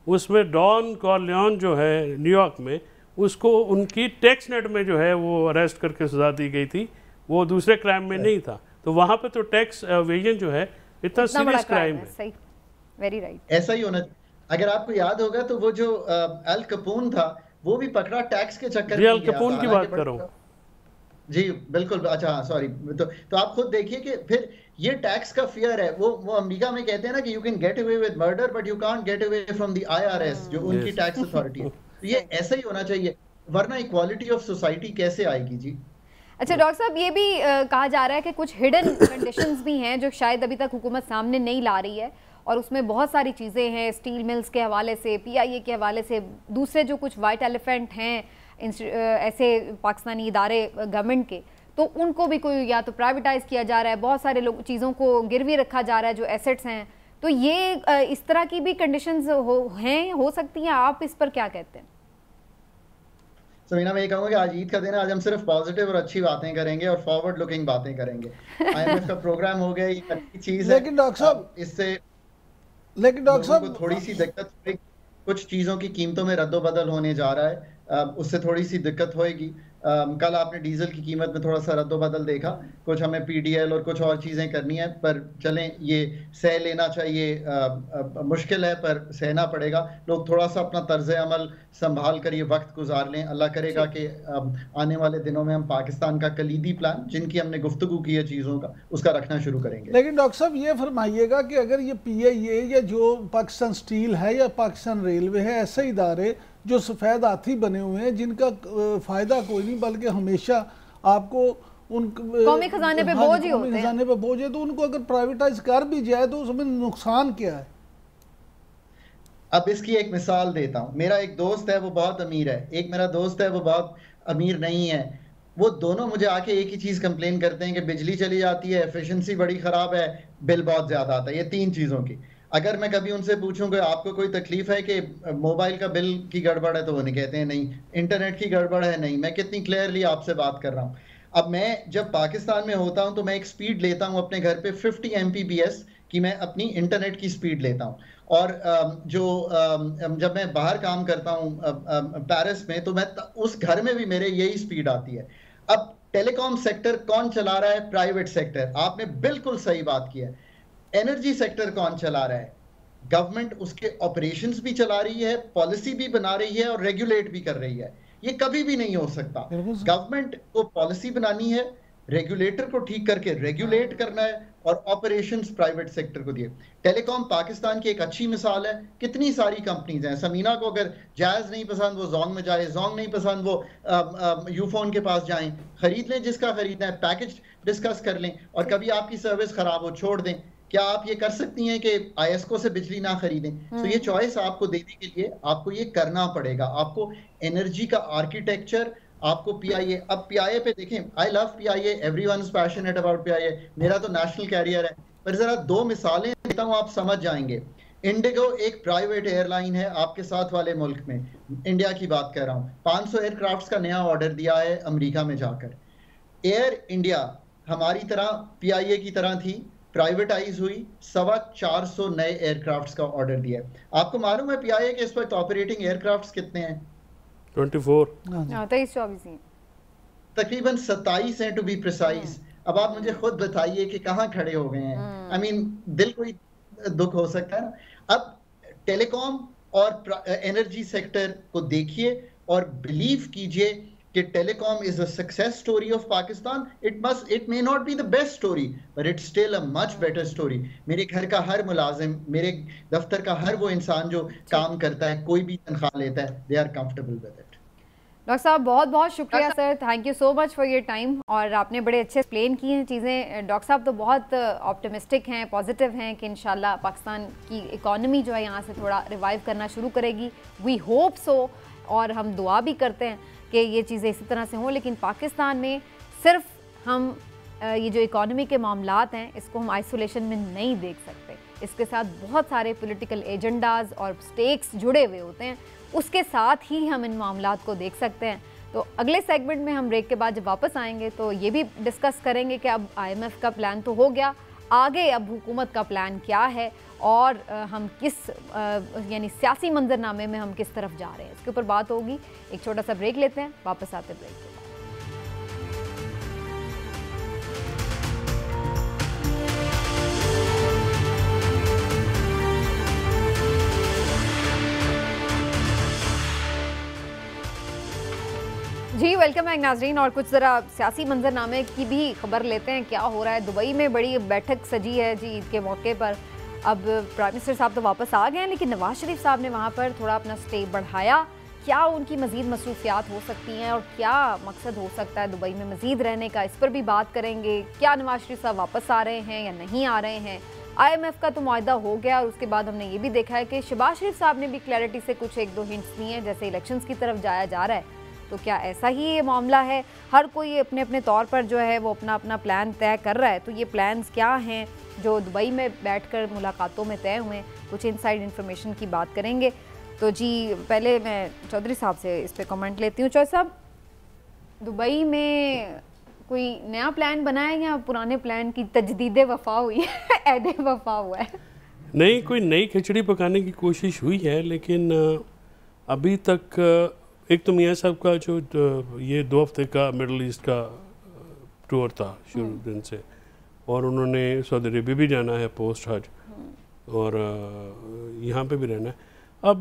उसमें डॉन कॉर्लियोन जो है न्यूयॉर्क में, उसको उनकी टैक्स नेट में जो है वो अरेस्ट करके सजा दी गई थी, वो दूसरे क्राइम में नहीं था। तो वहाँ पे तो टैक्स एवेजन जो है इतना सीरियस क्राइम है। सही, वेरी राइट। ऐसा ही होना। अगर आपको याद होगा तो वो जो अल कपून था, वो भी पकड़ा टैक्स के चक्कर में। अल कपून की बात कर रहा हूँ जी, बिल्कुल। अच्छा हाँ, सॉरी। तो आप खुद देखिए कि फिर ये टैक्स का फियर है। वो अमेरिका में कहते हैं ना कि you can get away with murder but you can't get away from the IRS, जो उनकी टैक्स अथॉरिटी है। तो ये ऐसा ही होना चाहिए, वरना इक्वालिटी ऑफ सोसाइटी कैसे आएगी जी। अच्छा डॉक्टर साहब, ये भी कहा जा रहा है कि कुछ हिडन कंडीशंस भी हैं जो शायद अभी तक हुकूमत सामने नहीं ला रही है, और उसमें बहुत सारी चीज़ें हैं, स्टील मिल्स के हवाले से, PIA के हवाले से, दूसरे जो कुछ वाइट एलिफेंट हैं ऐसे पाकिस्तानी इदारे गवर्नमेंट के, तो उनको भी कोई या तो प्राइवेटाइज किया जा रहा है, बहुत सारे लोग चीज़ों को गिरवी रखा जा रहा है जो एसेट्स हैं। तो ये इस तरह की भी कंडीशंस हो सकती हैं। आप इस पर क्या कहते हैं? समीना, मैं ये कहूँगा कि आज ईद का दिन है, आज हम सिर्फ पॉजिटिव और अच्छी बातें करेंगे और फॉरवर्ड लुकिंग बातें करेंगे। IMF का प्रोग्राम हो गया, ये अच्छी चीज़ है। लेकिन डॉक्टर साहब, इससे थोड़ी सी दिक्कत, कुछ चीज़ों की कीमतों में रद्दोबदल होने जा रहा है, उससे थोड़ी सी दिक्कत होएगी। कल आपने डीजल की कीमत में थोड़ा सा रद्दोबदल देखा, कुछ हमें PDL और कुछ और चीज़ें करनी है, पर चलें, ये सह लेना चाहिए। मुश्किल है पर सहना पड़ेगा। लोग थोड़ा सा अपना तर्ज अमल संभाल कर ये वक्त गुजार लें। अल्लाह करेगा कि आने वाले दिनों में हम पाकिस्तान का कलीदी प्लान, जिनकी हमने गुफ्तगू की है चीज़ों का, उसका रखना शुरू करेंगे। लेकिन डॉक्टर साहब, ये फरमाइएगा कि अगर ये PIA या जो पाकिस्तान स्टील है या पाकिस्तान रेलवे है, ऐसे इदारे जो सफ़ेद हाथी बने हुए हैं, जिनका फ़ायदा कोई नहीं, बल्कि हमेशा आपको उन कौमी खजाने पे बोझ ही होते हैं, खजाने पे बोझ है, तो उनको अगर प्राइवेटाइज कर भी जाए तो उसमें नुकसान क्या है? अब इसकी एक मिसाल देता हूँ। मेरा एक दोस्त है, वो बहुत अमीर है, एक मेरा दोस्त है, वो बहुत अमीर नहीं है। वो दोनों मुझे आके एक ही चीज़ कंप्लेन करते हैं कि बिजली चली जाती है, एफिशिएंसी बड़ी ख़राब है, बिल बहुत ज़्यादा आता है। ये 3 चीज़ों की। अगर मैं कभी उनसे पूछूं कि आपको कोई तकलीफ है कि मोबाइल का बिल की गड़बड़ है, तो वो नहीं कहते हैं नहीं, इंटरनेट की गड़बड़ है नहीं। मैं कितनी क्लियरली आपसे बात कर रहा हूँ। अब मैं जब पाकिस्तान में होता हूँ तो मैं एक स्पीड लेता हूँ अपने घर पे 50 Mbps की, मैं अपनी इंटरनेट की स्पीड लेता हूँ। और जब मैं बाहर काम करता हूँ पेरिस में, तो मैं उस घर में भी मेरे यही स्पीड आती है। अब टेलीकॉम सेक्टर कौन चला रहा है? Private sector. आपने बिल्कुल सही बात की है। एनर्जी सेक्टर कौन चला रहा है? गवर्नमेंट उसके ऑपरेशंस भी चला रही है, पॉलिसी भी बना रही है और रेगुलेट भी कर रही है। ये कभी भी नहीं हो सकता। गवर्नमेंट को पॉलिसी बनानी है, रेगुलेटर को ठीक करके रेगुलेट करना है, और ऑपरेशंस प्राइवेट सेक्टर को दिए। टेलीकॉम पाकिस्तान की एक अच्छी मिसाल है। कितनी सारी कंपनीज हैं। समीना को अगर जायज़ नहीं पसंद, वो जोंग में जाए, जोंग नहीं पसंद, वो यूफोन के पास जाएं, खरीद लें जिसका खरीदना है, पैकेज डिस्कस कर लें, और कभी आपकी सर्विस खराब हो छोड़ दें। क्या आप ये कर सकती हैं कि ISCO से बिजली ना खरीदें? तो ये चॉइस आपको देने के लिए आपको ये करना पड़ेगा। आपको एनर्जी का आर्किटेक्चर, आपको PIA, अब PIA पे देखें, I love PIA, everyone is passionate about PIA, मेरा तो नेशनल कैरियर है। पर जरा 2 मिसालें देता हूँ, आप समझ जाएंगे। इंडिगो एक प्राइवेट एयरलाइन है आपके साथ वाले मुल्क में, इंडिया की बात कर रहा हूँ। 500 एयरक्राफ्ट का नया ऑर्डर दिया है अमेरिका में जाकर। एयर इंडिया हमारी तरह PIA की तरह थी, प्राइवेटाइज हुई, 425 नए एयरक्राफ्ट्स का ऑर्डर दिया। आपको मालूम है PIA के इस वक्त ऑपरेटिंग एयरक्राफ्ट्स कितने हैं? 23-24 तकरीबन 27 हैं टू बी प्रिसाइज। अब आप मुझे खुद बताइए कि कहाँ खड़े हो गए हैं। आई मीन दिल को ही दुख हो सकता है ना। अब टेलीकॉम और एनर्जी सेक्टर को देखिए और बिलीव कीजिए कि telecom is a success story of Pakistan. It may not be the best story but it's still a much better story. मेरे घर का हर मुलाजिम, मेरे दफ्तर का हर वो इंसान जो काम करता है, कोई भी तनख्वाह लेता है, they are comfortable with it. Doctor साहब बहुत बहुत शुक्रिया sir, thank you so much for your time, और आपने बड़े अच्छे एक्सप्लेन किए हैं चीज़ें. डॉक्टर साहब तो बहुत ऑप्टिमिस्टिक हैं, पॉजिटिव हैं कि इंशाल्लाह पाकिस्तान की इकॉनमी जो है यहाँ से थोड़ा रिवाइव करना शुरू करेगी. वी होप सो, और हम दुआ भी करते हैं कि ये चीज़ें इसी तरह से हों. लेकिन पाकिस्तान में सिर्फ हम ये जो इकॉनमी के मामलात हैं इसको हम आइसोलेशन में नहीं देख सकते. इसके साथ बहुत सारे पॉलिटिकल एजेंडाज और स्टेक्स जुड़े हुए होते हैं, उसके साथ ही हम इन मामलात को देख सकते हैं. तो अगले सेगमेंट में हम ब्रेक के बाद जब वापस आएंगे तो ये भी डिस्कस करेंगे कि अब IMF का प्लान तो हो गया, आगे अब हुकूमत का प्लान क्या है और हम किस यानी सियासी मंजरनामे में हम किस तरफ जा रहे हैं, इसके ऊपर बात होगी. एक छोटा सा ब्रेक लेते हैं, वापस आते ब्रेक के बाद. जी वेलकम बैक नाजरीन, और कुछ ज़रा सियासी मंजरनामे की भी खबर लेते हैं. क्या हो रहा है दुबई में? बड़ी बैठक सजी है जी ईद के मौके पर. अब प्राइम मिनिस्टर साहब तो वापस आ गए हैं, लेकिन नवाज शरीफ साहब ने वहाँ पर थोड़ा अपना स्टे बढ़ाया. क्या उनकी मज़ीद मसरूफियात हो सकती हैं और क्या मकसद हो सकता है दुबई में मज़ीद रहने का, इस पर भी बात करेंगे. क्या नवाज शरीफ साहब वापस आ रहे हैं या नहीं आ रहे हैं? IMF का तो मुआहदा हो गया, और उसके बाद हमने ये भी देखा है कि शहबाज शरीफ साहब ने भी क्लैरिटी से कुछ एक दो हिंट्स दिए हैं, जैसे इलेक्शंस की तरफ जाया जा रहा है. तो क्या ऐसा ही ये मामला है? हर कोई अपने अपने तौर पर जो है वो अपना अपना प्लान तय कर रहा है. तो ये प्लान्स क्या हैं जो दुबई में बैठकर मुलाकातों में तय हुए? कुछ इनसाइड इन्फॉर्मेशन की बात करेंगे. तो जी पहले मैं चौधरी साहब से इस पे कमेंट लेती हूँ. चौधरी साहब, दुबई में कोई नया प्लान बना है या पुराने प्लान की तजदीद वफा हुई है? ऐदे वफा हुआ है? नहीं, कोई नई खिचड़ी पकाने की कोशिश हुई है, लेकिन अभी तक एक तो मियाँ साहब का जो ये 2 हफ्ते का मिडल ईस्ट का टूर था शुरू दिन से, और उन्होंने सऊदी अरबिया भी जाना है पोस्ट हज, और यहाँ पे भी रहना है. अब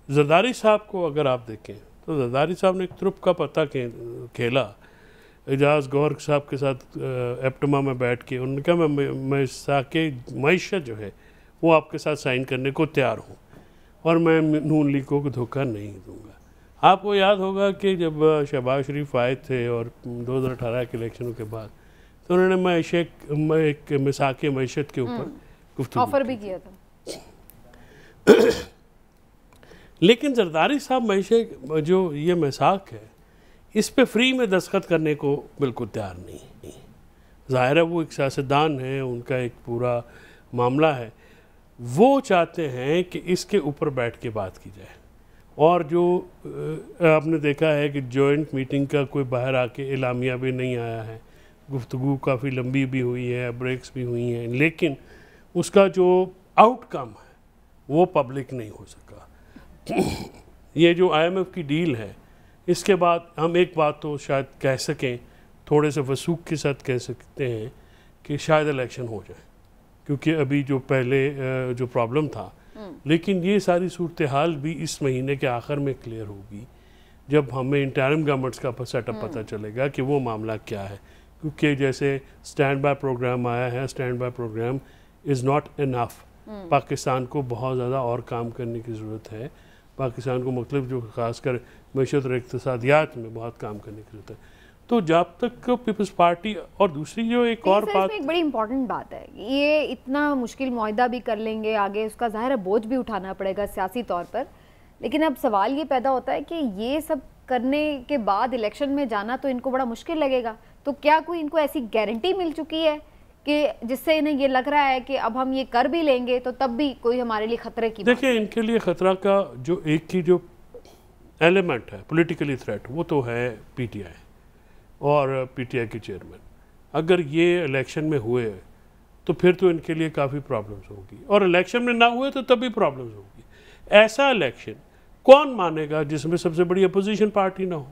जरदारी साहब को अगर आप देखें तो जरदारी साहब ने एक तुरुप का पत्ता खेला एजाज गौहर साहब के साथ एप्टमा में बैठ के. उन्होंने कहा मैं साके मईशत जो है वो आपके साथ साइन करने को तैयार हूँ, और मैं नून लीग को धोखा नहीं दूँगा. आपको याद होगा कि जब शहबाज शरीफ आए थे और 2018 के इलेक्शनों के बाद, तो उन्होंने एक मिसाके मईशत के ऊपर गुफ्तगू ऑफर भी किया था. लेकिन जरदारी साहब मईशत जो ये मिसाक है, इस पे फ्री में दस्तखत करने को बिल्कुल तैयार नहीं. ज़ाहिर है वो एक सियासतदान है, उनका एक पूरा मामला है. वो चाहते हैं कि इसके ऊपर बैठ के बात की जाए. और जो आपने देखा है कि जॉइंट मीटिंग का कोई बाहर आके एलामिया भी नहीं आया है. गुफ्तगू काफ़ी लंबी भी हुई है, ब्रेक्स भी हुई हैं, लेकिन उसका जो आउटकम है वो पब्लिक नहीं हो सका. ये जो IMF की डील है, इसके बाद हम एक बात तो शायद कह सकें, थोड़े से वसूख के साथ कह सकते हैं कि शायद इलेक्शन हो जाए, क्योंकि अभी जो पहले जो प्रॉब्लम था, लेकिन ये सारी सूरत हाल भी इस महीने के आखिर में क्लियर होगी, जब हमें इंटरिम गवर्नमेंट्स का सेटअप पता चलेगा कि वो मामला क्या है. क्योंकि जैसे स्टैंड बाय प्रोग्राम आया है, stand by programme is not enough. Pakistan को बहुत ज़्यादा और काम करने की ज़रूरत है. पाकिस्तान को मतलब जो ख़ासकर मईशत और इक़्तिसादियात में बहुत काम करने की ज़रूरत है. तो जब तक पीपल्स पार्टी, और दूसरी जो एक और बात, एक बड़ी इंपॉर्टेंट बात है, ये इतना मुश्किल मुआहदा भी कर लेंगे, आगे उसका ज़ाहिर है बोझ भी उठाना पड़ेगा सियासी तौर पर. लेकिन अब सवाल ये पैदा होता है कि ये सब करने के बाद इलेक्शन में जाना तो इनको बड़ा मुश्किल लगेगा. तो क्या कोई इनको ऐसी गारंटी मिल चुकी है कि जिससे इन्हें ये लग रहा है कि अब हम ये कर भी लेंगे तो तब भी कोई हमारे लिए खतरे की? देखिए, इनके लिए ख़तरा का जो एक की जो एलिमेंट है पॉलिटिकली थ्रेट, वो तो है PTI और PTI के चेयरमैन. अगर ये इलेक्शन में हुए तो फिर तो इनके लिए काफ़ी प्रॉब्लम्स होगी, और इलेक्शन में ना हुए तो तब भी प्रॉब्लम्स होगी. ऐसा इलेक्शन कौन मानेगा जिसमें सबसे बड़ी अपोजिशन पार्टी ना हो?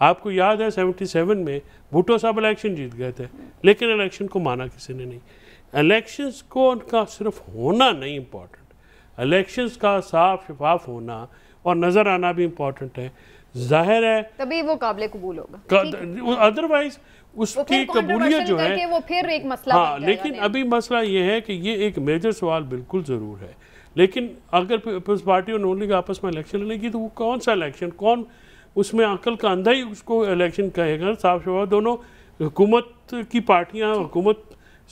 आपको याद है 77 में भुट्टो साहब इलेक्शन जीत गए थे, लेकिन इलेक्शन को माना किसी ने नहीं. इलेक्शंस को उनका सिर्फ होना नहीं इम्पॉर्टेंट, इलेक्शंस का साफ शफाफ होना और नज़र आना भी इम्पोर्टेंट है। जाहिर है तभी वो काबिल कबूल होगा, अदरवाइज उसकी कबूलियत जो है वो फिर एक मसला हाँ, लेकिन अभी मसला ये है कि ये एक मेजर सवाल बिल्कुल ज़रूर है। लेकिन अगर पीपल्स पार्टी और नून लीग आपस में इलेक्शन लड़ेगी तो वो कौन सा इलेक्शन, कौन उसमें अकल का अंधा ही उसको इलेक्शन कहेगा? साफ शफाफ दोनों हुकूमत की पार्टियां हुकूमत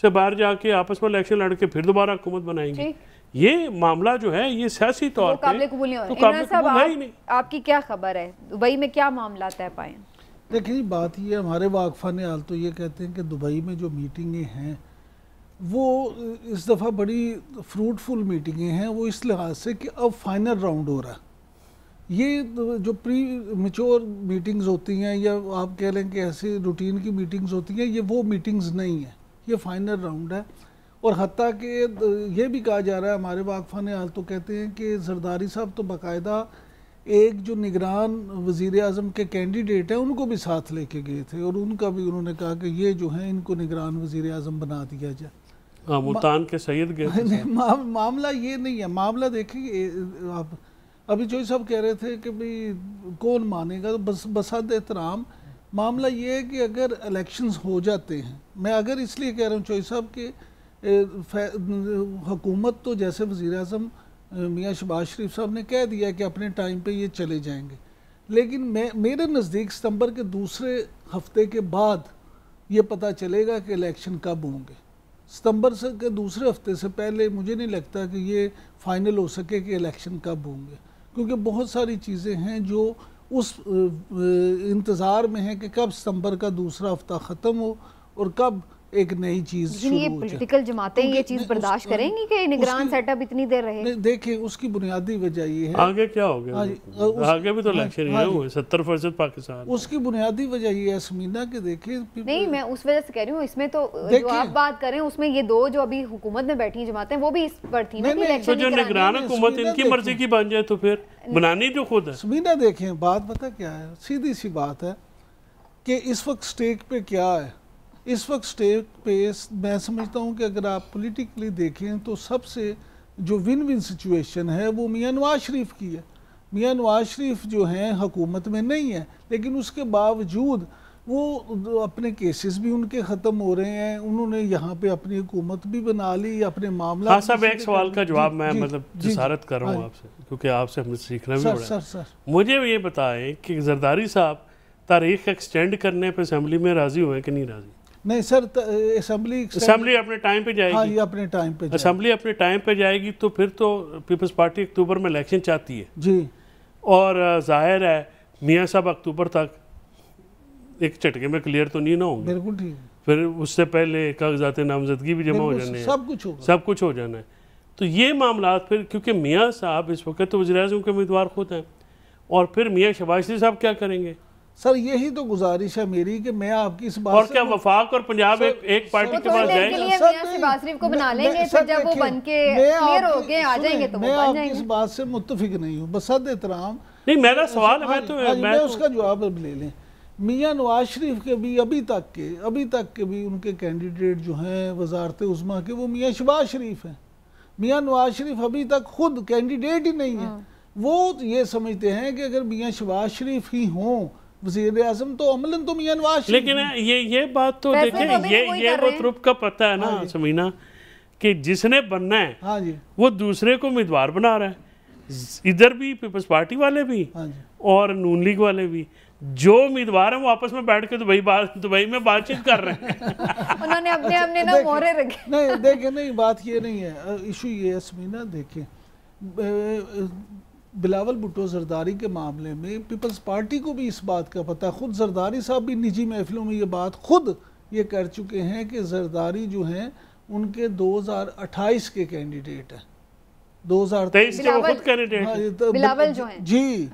से बाहर जाके आपस में इलेक्शन लड़के फिर दोबारा हुकूमत बनाएंगी। ये मामला जो है ये सियासी तौर पे तो काबिल कबूल है ही नहीं। आपकी क्या खबर है, दुबई में क्या मामला तय पाए? देखिए बात ये हमारे वाकफान हाल तो ये कहते हैं कि दुबई में जो मीटिंगें हैं वो इस दफ़ा बड़ी फ्रूटफुल मीटिंगें हैं, वो इस लिहाज से कि अब फाइनल राउंड हो रहा है। ये जो प्री मेच्योर मीटिंग्स होती हैं या आप कह लें कि ऐसे रूटीन की मीटिंग्स होती हैं, ये वो मीटिंग्स नहीं है, ये फाइनल राउंड है। और हत्ता कि ये भी कहा जा रहा है, हमारे वाकफान हाल तो कहते हैं कि जरदारी साहब तो बाकायदा एक जो निगरान वज़ीर आज़म के कैंडिडेट हैं उनको भी साथ लेके गए थे और उनका भी उन्होंने कहा कि ये जो है इनको निगरान वज़ीर आज़म बना दिया जाए। मुल्तान के सैयद गए मामला ये नहीं है। मामला देखिए आप अभी जो सब कह रहे थे कि भाई कौन मानेगा, तो बसद एहतराम मामला ये है कि अगर इलेक्शंस हो जाते हैं, मैं अगर इसलिए कह रहा हूँ चोई साहब कि हुकूमत तो जैसे वज़ीर आज़म मियाँ शहबाज शरीफ साहब ने कह दिया कि अपने टाइम पे ये चले जाएंगे, लेकिन मेरे नज़दीक सितंबर के दूसरे हफ्ते के बाद ये पता चलेगा कि इलेक्शन कब होंगे। सितंबर से के दूसरे हफ्ते से पहले मुझे नहीं लगता कि ये फाइनल हो सके कि इलेक्शन कब होंगे, क्योंकि बहुत सारी चीज़ें हैं जो उस इंतज़ार में हैं कि कब सितंबर का दूसरा हफ्ता ख़त्म हो और कब एक नई चीज़ शुरू हो जाए। पॉलिटिकल जमातें ये चीज़ बर्दाश्त करेंगी कि निगरान सेटअप इतनी देर रहे? देखिए उसकी बुनियादी वजह ये है, आगे क्या हो गया, आगे भी तो इलेक्शन ही हुए 70% पाकिस्तान। उसकी बुनियादी वजह ये है समीना के देखिए नहीं, मैं उस वजह से कह रही हूँ, इसमें तो जो आप बात कर रहे हैं उसमें ये दो जो अभी हुकूमत में बैठी जमातें वो भी इस पर थी ना कि इलेक्शन जो निगरान हुकूमत इनकी मर्जी की बन जाए तो फिर बनानी जो खुद है। समीना देखें बात पता क्या है, सीधी सी बात है कि इस वक्त स्टेक पे क्या है। इस वक्त स्टेट पे मैं समझता हूँ कि अगर आप पॉलिटिकली देखें तो सबसे जो विन विन सिचुएशन है वो मियाँ नवाज शरीफ की है। मियाँ नवाज शरीफ जो हैं हुकूमत में नहीं है, लेकिन उसके बावजूद वो अपने केसेस भी उनके ख़त्म हो रहे हैं, उन्होंने यहाँ पे अपनी हुकूमत भी बना ली, अपने मामला। हाँ साहब, एक सवाल का जवाब मैं मतलब जसारत कर रहा हूँ आपसे, क्योंकि आपसे हमें सीखना भी पड़ा। सर मुझे ये बताएं कि जरदारी साहब तारीख एक्सटेंड करने पर असेंबली में राजी हुए कि नहीं राजी? नहीं सर, असेंबली अपने टाइम पे जाएगी। हाँ, ये अपने टाइम पे असेंबली अपने टाइम पे जाएगी तो फिर तो पीपल्स पार्टी अक्टूबर में इलेक्शन चाहती है जी, और जाहिर है मियाँ साहब अक्टूबर तक एक झटके में क्लियर तो नहीं ना होंगे। बिल्कुल ठीक। फिर उससे पहले कागजात नामजदगी भी जमा हो जाने हैं, सब कुछ हो जाना है। तो ये मामला फिर, क्योंकि मियाँ साहब इस वक्त तो वज़ीर-ए-आज़म के उम्मीदवार खुद हैं, और फिर मियाँ शहबाज शरीफ साहब क्या करेंगे? सर यही तो गुजारिश है मेरी कि मैं आपकी इस बात और क्या वफाक और पंजाब एक पार्टी के पास जाएगा? को बना लेंगे, फिर जब वो बनके क्लियर हो गए आ जाएंगे तो वो बन जाएंगे। इस बात से मुत्तफिक नहीं हूँ, बसद एहतराम। नहीं, मेरा सवाल है, मैं उसका जवाब अब ले लें। मियाँ नवाज शरीफ के भी अभी तक के भी उनके कैंडिडेट जो हैं वजारत उज़्मा के, वो मियाँ शहबाज शरीफ हैं। मियाँ नवाज शरीफ अभी तक खुद कैंडिडेट ही नहीं है। वो ये समझते हैं कि अगर मियाँ शहबाज शरीफ ही हों वज़ीर आज़म तो अमलन तो मियाँ नवाज शरीफ। लेकिन ये बात तो देखें, ये वो तुरुप का पता है ना समीना, कि जिसने बनना है हाँ जी, वो दूसरे को उम्मीदवार बना रहा है। इधर भी पीपल्स पार्टी वाले भी और नून लीग वाले भी, जो उम्मीदवार हैं वो आपस में बैठ के दुबई में बातचीत कर रहे हैं। उन्होंने अपने ना मोहरे रखे। नहीं देखें, नहीं बात ये नहीं है, इशू ये है समीना, देखें बिलावल भुट्टो जरदारी के मामले में पीपल्स पार्टी को भी इस बात का पता है। खुद जरदारी साहब भी निजी महफिलों में ये बात खुद ये कर चुके हैं कि जरदारी जो हैं उनके 2028 के कैंडिडेट हैं। 2023 के खुद कैंडिडेट बिलावल जो हैं जी,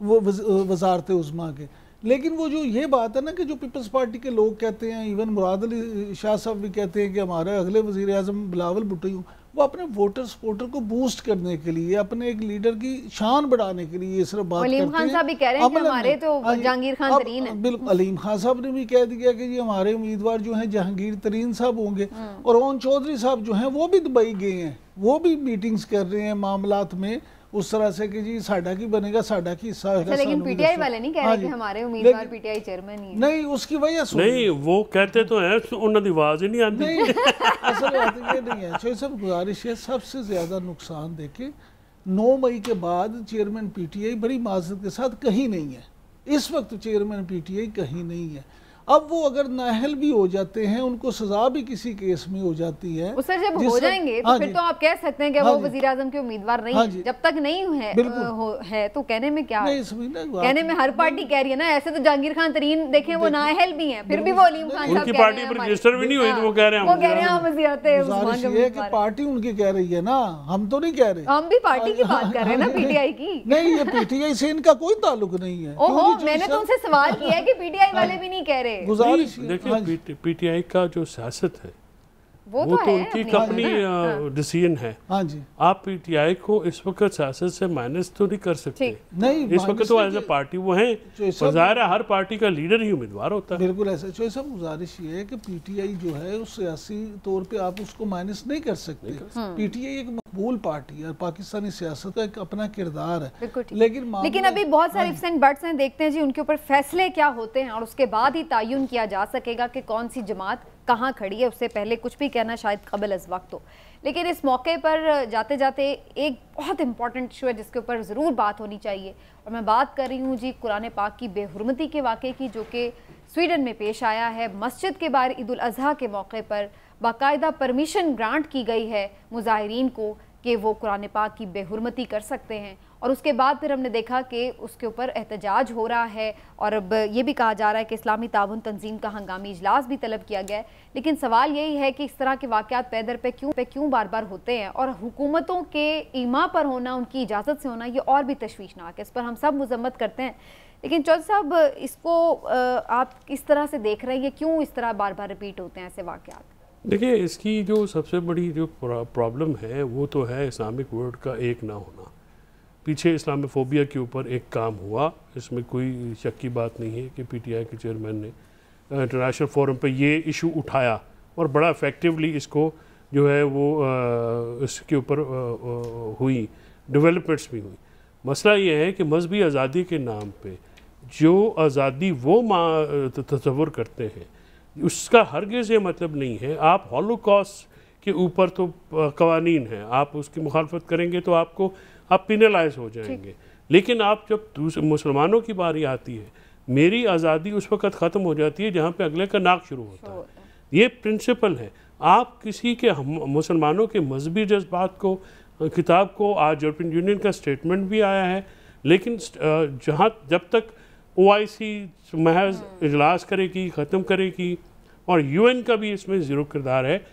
वो वजारत उज़्मा के। लेकिन वो जो ये बात है ना कि जो पीपल्स पार्टी के लोग कहते हैं, इवन मुराद अली शाह साहब भी कहते हैं कि हमारे अगले वज़ीर आज़म बिलावल भुट्टो, वो अपने वोटर सपोर्टर को बूस्ट करने के लिए, अपने एक लीडर की शान बढ़ाने के लिए ये सिर्फ बात करते हैं। अलीम खान साहब भी कह रहे हैं कि हमारे तो जहांगीर खान तरीन है। बिल्कुल, अलीम खान साहब ने भी कह दिया कि ये हमारे उम्मीदवार जो हैं जहांगीर तरीन साहब होंगे। और ओन चौधरी साहब जो हैं वो भी दुबई गए हैं वो भी मीटिंग्स कर रहे हैं मामलात में उस तरह से कि जी साडा की बनेगा, साडा की हिस्सा होगा। लेकिन पीटीआई वाले नहीं कह रहे कि हमारे उम्मीदवार पीटीआई चेयरमैन ही है। नहीं, उसकी वजह से नहीं, वो कहते तो हैं, उन्होंने आवाज ही नहीं आती। नहीं, असल बात ये नहीं है। चौधरी साहब गुजारिश है, सबसे ज्यादा नुकसान देखे 9 मई के बाद चेयरमैन पीटीआई बड़ी माजरत के साथ कहीं नहीं है। इस वक्त चेयरमैन पीटीआई कहीं नहीं है। अब वो अगर नाअहल भी हो जाते हैं, उनको सजा भी किसी केस में हो जाती है। सर जब हो जाएंगे तो फिर तो आप कह सकते हैं कि वो वजीर आजम के उम्मीदवार नहीं है। जब तक नहीं है तो कहने में क्या है? कहने में हर पार्टी कह रही है ना। ऐसे तो जहांगीर खान तरीन देखें वो नाअहल भी हैं, फिर भी वो अलीम खान साहब उनकी पार्टी पर रजिस्टर भी नहीं हुई तो वो कह रहे हैं, वो कह रहे हैं हम वज़ीरात ये कि पार्टी उनकी कह रही है ना, हम तो नहीं कह रहे। हम भी पार्टी की बात कर रहे हैं ना, पीटीआई की नहीं। ये पीटीआई से इनका कोई ताल्लुक नहीं है। ओहो, मैंने तो उनसे सवाल किया है कि पीटीआई वाले भी नहीं कह रहे। गुजारिश देखिए पीटीआई का जो सियासत है वो तो उनकी अपनी डिसीजन है। हाँ जी, आप पीटीआई को इस वक्त सियासत से माइनस तो नहीं कर सकते। नहीं, इस वक्त तो एज ए पार्टी वो हैं, ज़ाहिर है हर पार्टी का लीडर ही उम्मीदवार होता है। बिल्कुल ऐसा। चौधरी साहब गुजारिश ये है कि पीटीआई जो है उस सियासी तौर पे आप उसको माइनस नहीं कर सकते। पीटीआई एक मकबूल पार्टी है, पाकिस्तानी सियासत का एक अपना किरदार है। लेकिन अभी बहुत सारे इफ्स एंड बट्स हैं, देखते हैं जी उनके ऊपर फैसले क्या होते हैं और उसके बाद ही तयन किया जा सकेगा कि कौन सी जमात कहाँ खड़ी है। उससे पहले कुछ भी कहना शायद कबल अज़ वक्त हो। लेकिन इस मौके पर जाते जाते एक बहुत इंपॉर्टेंट इशू है जिसके ऊपर ज़रूर बात होनी चाहिए, और मैं बात कर रही हूँ जी कुरान पाक की बेहुरमती के वाक़े की, जो कि स्वीडन में पेश आया है। मस्जिद के बाहर ईद उल अज़हा के मौके पर बाकायदा परमिशन ग्रांट की गई है मुजाहिरीन को कि वो कुरान पाक की बेहुरमती कर सकते हैं, और उसके बाद फिर हमने देखा कि उसके ऊपर एहतजाज हो रहा है, और अब ये भी कहा जा रहा है कि इस्लामी ताउन तंजीम का हंगामी इजलास भी तलब किया गया है। लेकिन सवाल यही है कि इस तरह के वाक़यात पैदर पे क्यों बार बार होते हैं, और हुकूमतों के ईमा पर होना, उनकी इजाज़त से होना, ये और भी तशवीशनाक है। इस पर हम सब मजम्मत करते हैं, लेकिन चौधरी साहब इसको आप किस तरह से देख रहे हैं? ये क्यों इस तरह बार बार रिपीट होते हैं ऐसे वाक़यात? देखिए, इसकी जो सबसे बड़ी जो प्रॉब्लम है वो तो है इस्लामिक वर्ल्ड का एक ना होना। पीछे इस्लामोफोबिया के ऊपर एक काम हुआ, इसमें कोई शक की बात नहीं है कि पीटीआई के चेयरमैन ने इंटरनेशनल फोरम पे ये इशू उठाया और बड़ा इफेक्टिवली इसको जो है वो इसके ऊपर हुई डेवलपमेंट्स भी हुई। मसला ये है कि मजहबी आज़ादी के नाम पे जो आज़ादी वो तस्वुर करते हैं उसका हरगिज़ ये मतलब नहीं है। आप हॉलोकॉस्ट के ऊपर तो कवानीन हैं, आप उसकी मुखालफत करेंगे तो आप पिनलाइज हो जाएंगे। लेकिन आप जब मुसलमानों की बारी आती है, मेरी आज़ादी उस वक़्त ख़त्म हो जाती है जहाँ पे अगले का नाक शुरू होता है। ये प्रिंसिपल है। आप किसी के मुसलमानों के मजहबी जज्बात को, किताब को, आज यूरोपियन यूनियन का स्टेटमेंट भी आया है, लेकिन जब तक OIC महज इजलास करेगी, ख़त्म करेगी, और UN का भी इसमें ज़ीरो किरदार है,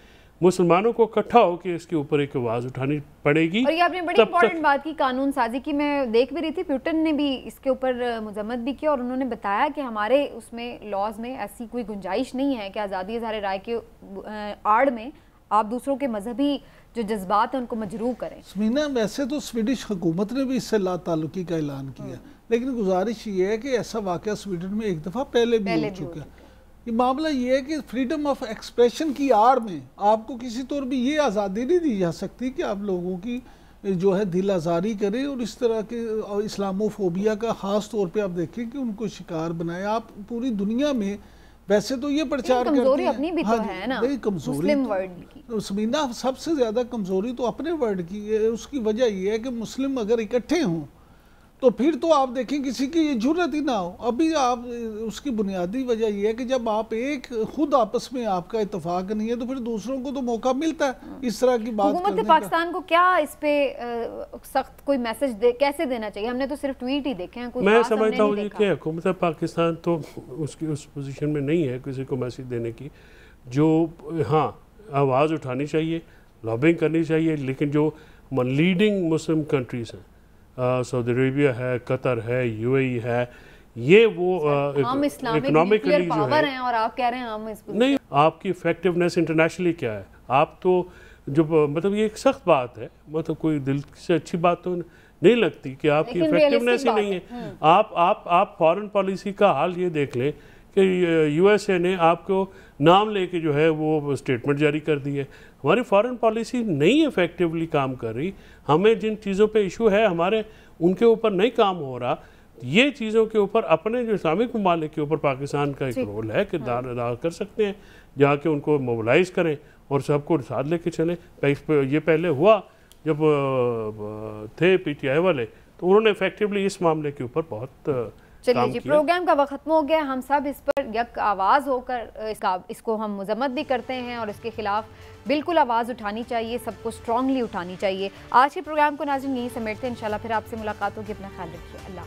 मुसलमानों को इकट्ठा होकर इसके ऊपर एक आवाज़ उठानी पड़ेगी। और ये आपने बड़ी इंपॉर्टेंट बात की कानून साजी की, मैं देख भी रही थी, प्यूटन ने भी इसके ऊपर मजम्मत भी की, और उन्होंने बताया कि हमारे उसमें लॉज में ऐसी कोई गुंजाइश नहीं है कि आज़ादी इज़हार राय के आड़ में आप दूसरों के मजहबी जो जज्बात हैं उनको मजरूह करें। समीना, वैसे तो स्वीडिश हुकूमत ने भी इससे ला ताल्लुकी का ऐलान किया, लेकिन गुजारिश ये है कि ऐसा वाक़या स्वीडन में एक दफ़ा पहले भी हो चुका है। ये मामला ये है कि फ्रीडम ऑफ एक्सप्रेशन की आड़ में आपको किसी तौर भी ये आज़ादी नहीं दी जा सकती कि आप लोगों की जो है दिल आज़ारी करें, और इस तरह के इस्लामोफोबिया का ख़ास तौर पे आप देखें कि उनको शिकार बनाए। आप पूरी दुनिया में वैसे तो ये प्रचार करते हैं, अपनी भी तो है ना, कमजोरी तो समीना सबसे ज़्यादा कमज़ोरी तो अपने वर्ड की है। उसकी वजह यह है कि मुस्लिम अगर इकट्ठे हों तो फिर तो आप देखें किसी की ये जरूरत ही ना हो। अभी आप उसकी बुनियादी वजह यह है कि जब आप एक खुद आपस में आपका इत्तेफाक नहीं है तो फिर दूसरों को तो मौका मिलता है इस तरह की बात करने का। हुकूमत पाकिस्तान को क्या इस पे सख्त कोई मैसेज कैसे देना चाहिए? हमने तो सिर्फ ट्वीट ही देखे हैं, मैं समझता हूँ कि हुकूमत पाकिस्तान तो उसकी उस पोजीशन में नहीं है किसी को मैसेज देने की। जो हाँ, आवाज़ उठानी चाहिए, लॉबिंग करनी चाहिए, लेकिन जो लीडिंग मुस्लिम कंट्रीज़ हैं, सऊदी अरेबिया है, कतर है, UAE है, ये वो इकोनॉमिकली जो है, और आप कह रहे हैं हम इस नहीं, आपकी इफेक्टिवनेस इंटरनेशनली क्या है? आप तो जो मतलब ये एक सख्त बात है, मतलब कोई दिल से अच्छी बात तो नहीं लगती कि आपकी इफेक्टिवनेस ही नहीं है। आप फॉरेन पॉलिसी का हाल ये देख लें कि USA ने आपको नाम लेके जो है वो स्टेटमेंट जारी कर दी है। हमारी फॉरेन पॉलिसी नहीं इफेक्टिवली काम कर रही, हमें जिन चीज़ों पे इशू है हमारे उनके ऊपर नहीं काम हो रहा, ये चीज़ों के ऊपर अपने जो इस्लामिक ममालिक के ऊपर पाकिस्तान का एक रोल है, किरदार अदा कर सकते हैं, जाके उनको मोबिलाइज करें और सबको साथ लेके चलें। ये पहले हुआ जब थे PTI वाले, तो उन्होंने इफेक्टिवली इस मामले के ऊपर बहुत चलिए जी, प्रोग्राम का वक्त खत्म हो गया। हम सब इस पर यक आवाज़ होकर इसको हम मजम्मत भी करते हैं और इसके खिलाफ बिल्कुल आवाज़ उठानी चाहिए, सबको स्ट्रांगली उठानी चाहिए। आज के प्रोग्राम को नाज़रीन यहीं समेटते हैं, इंशाल्लाह फिर आपसे मुलाकात होगी। अपना ख्याल रखिए, अल्लाह।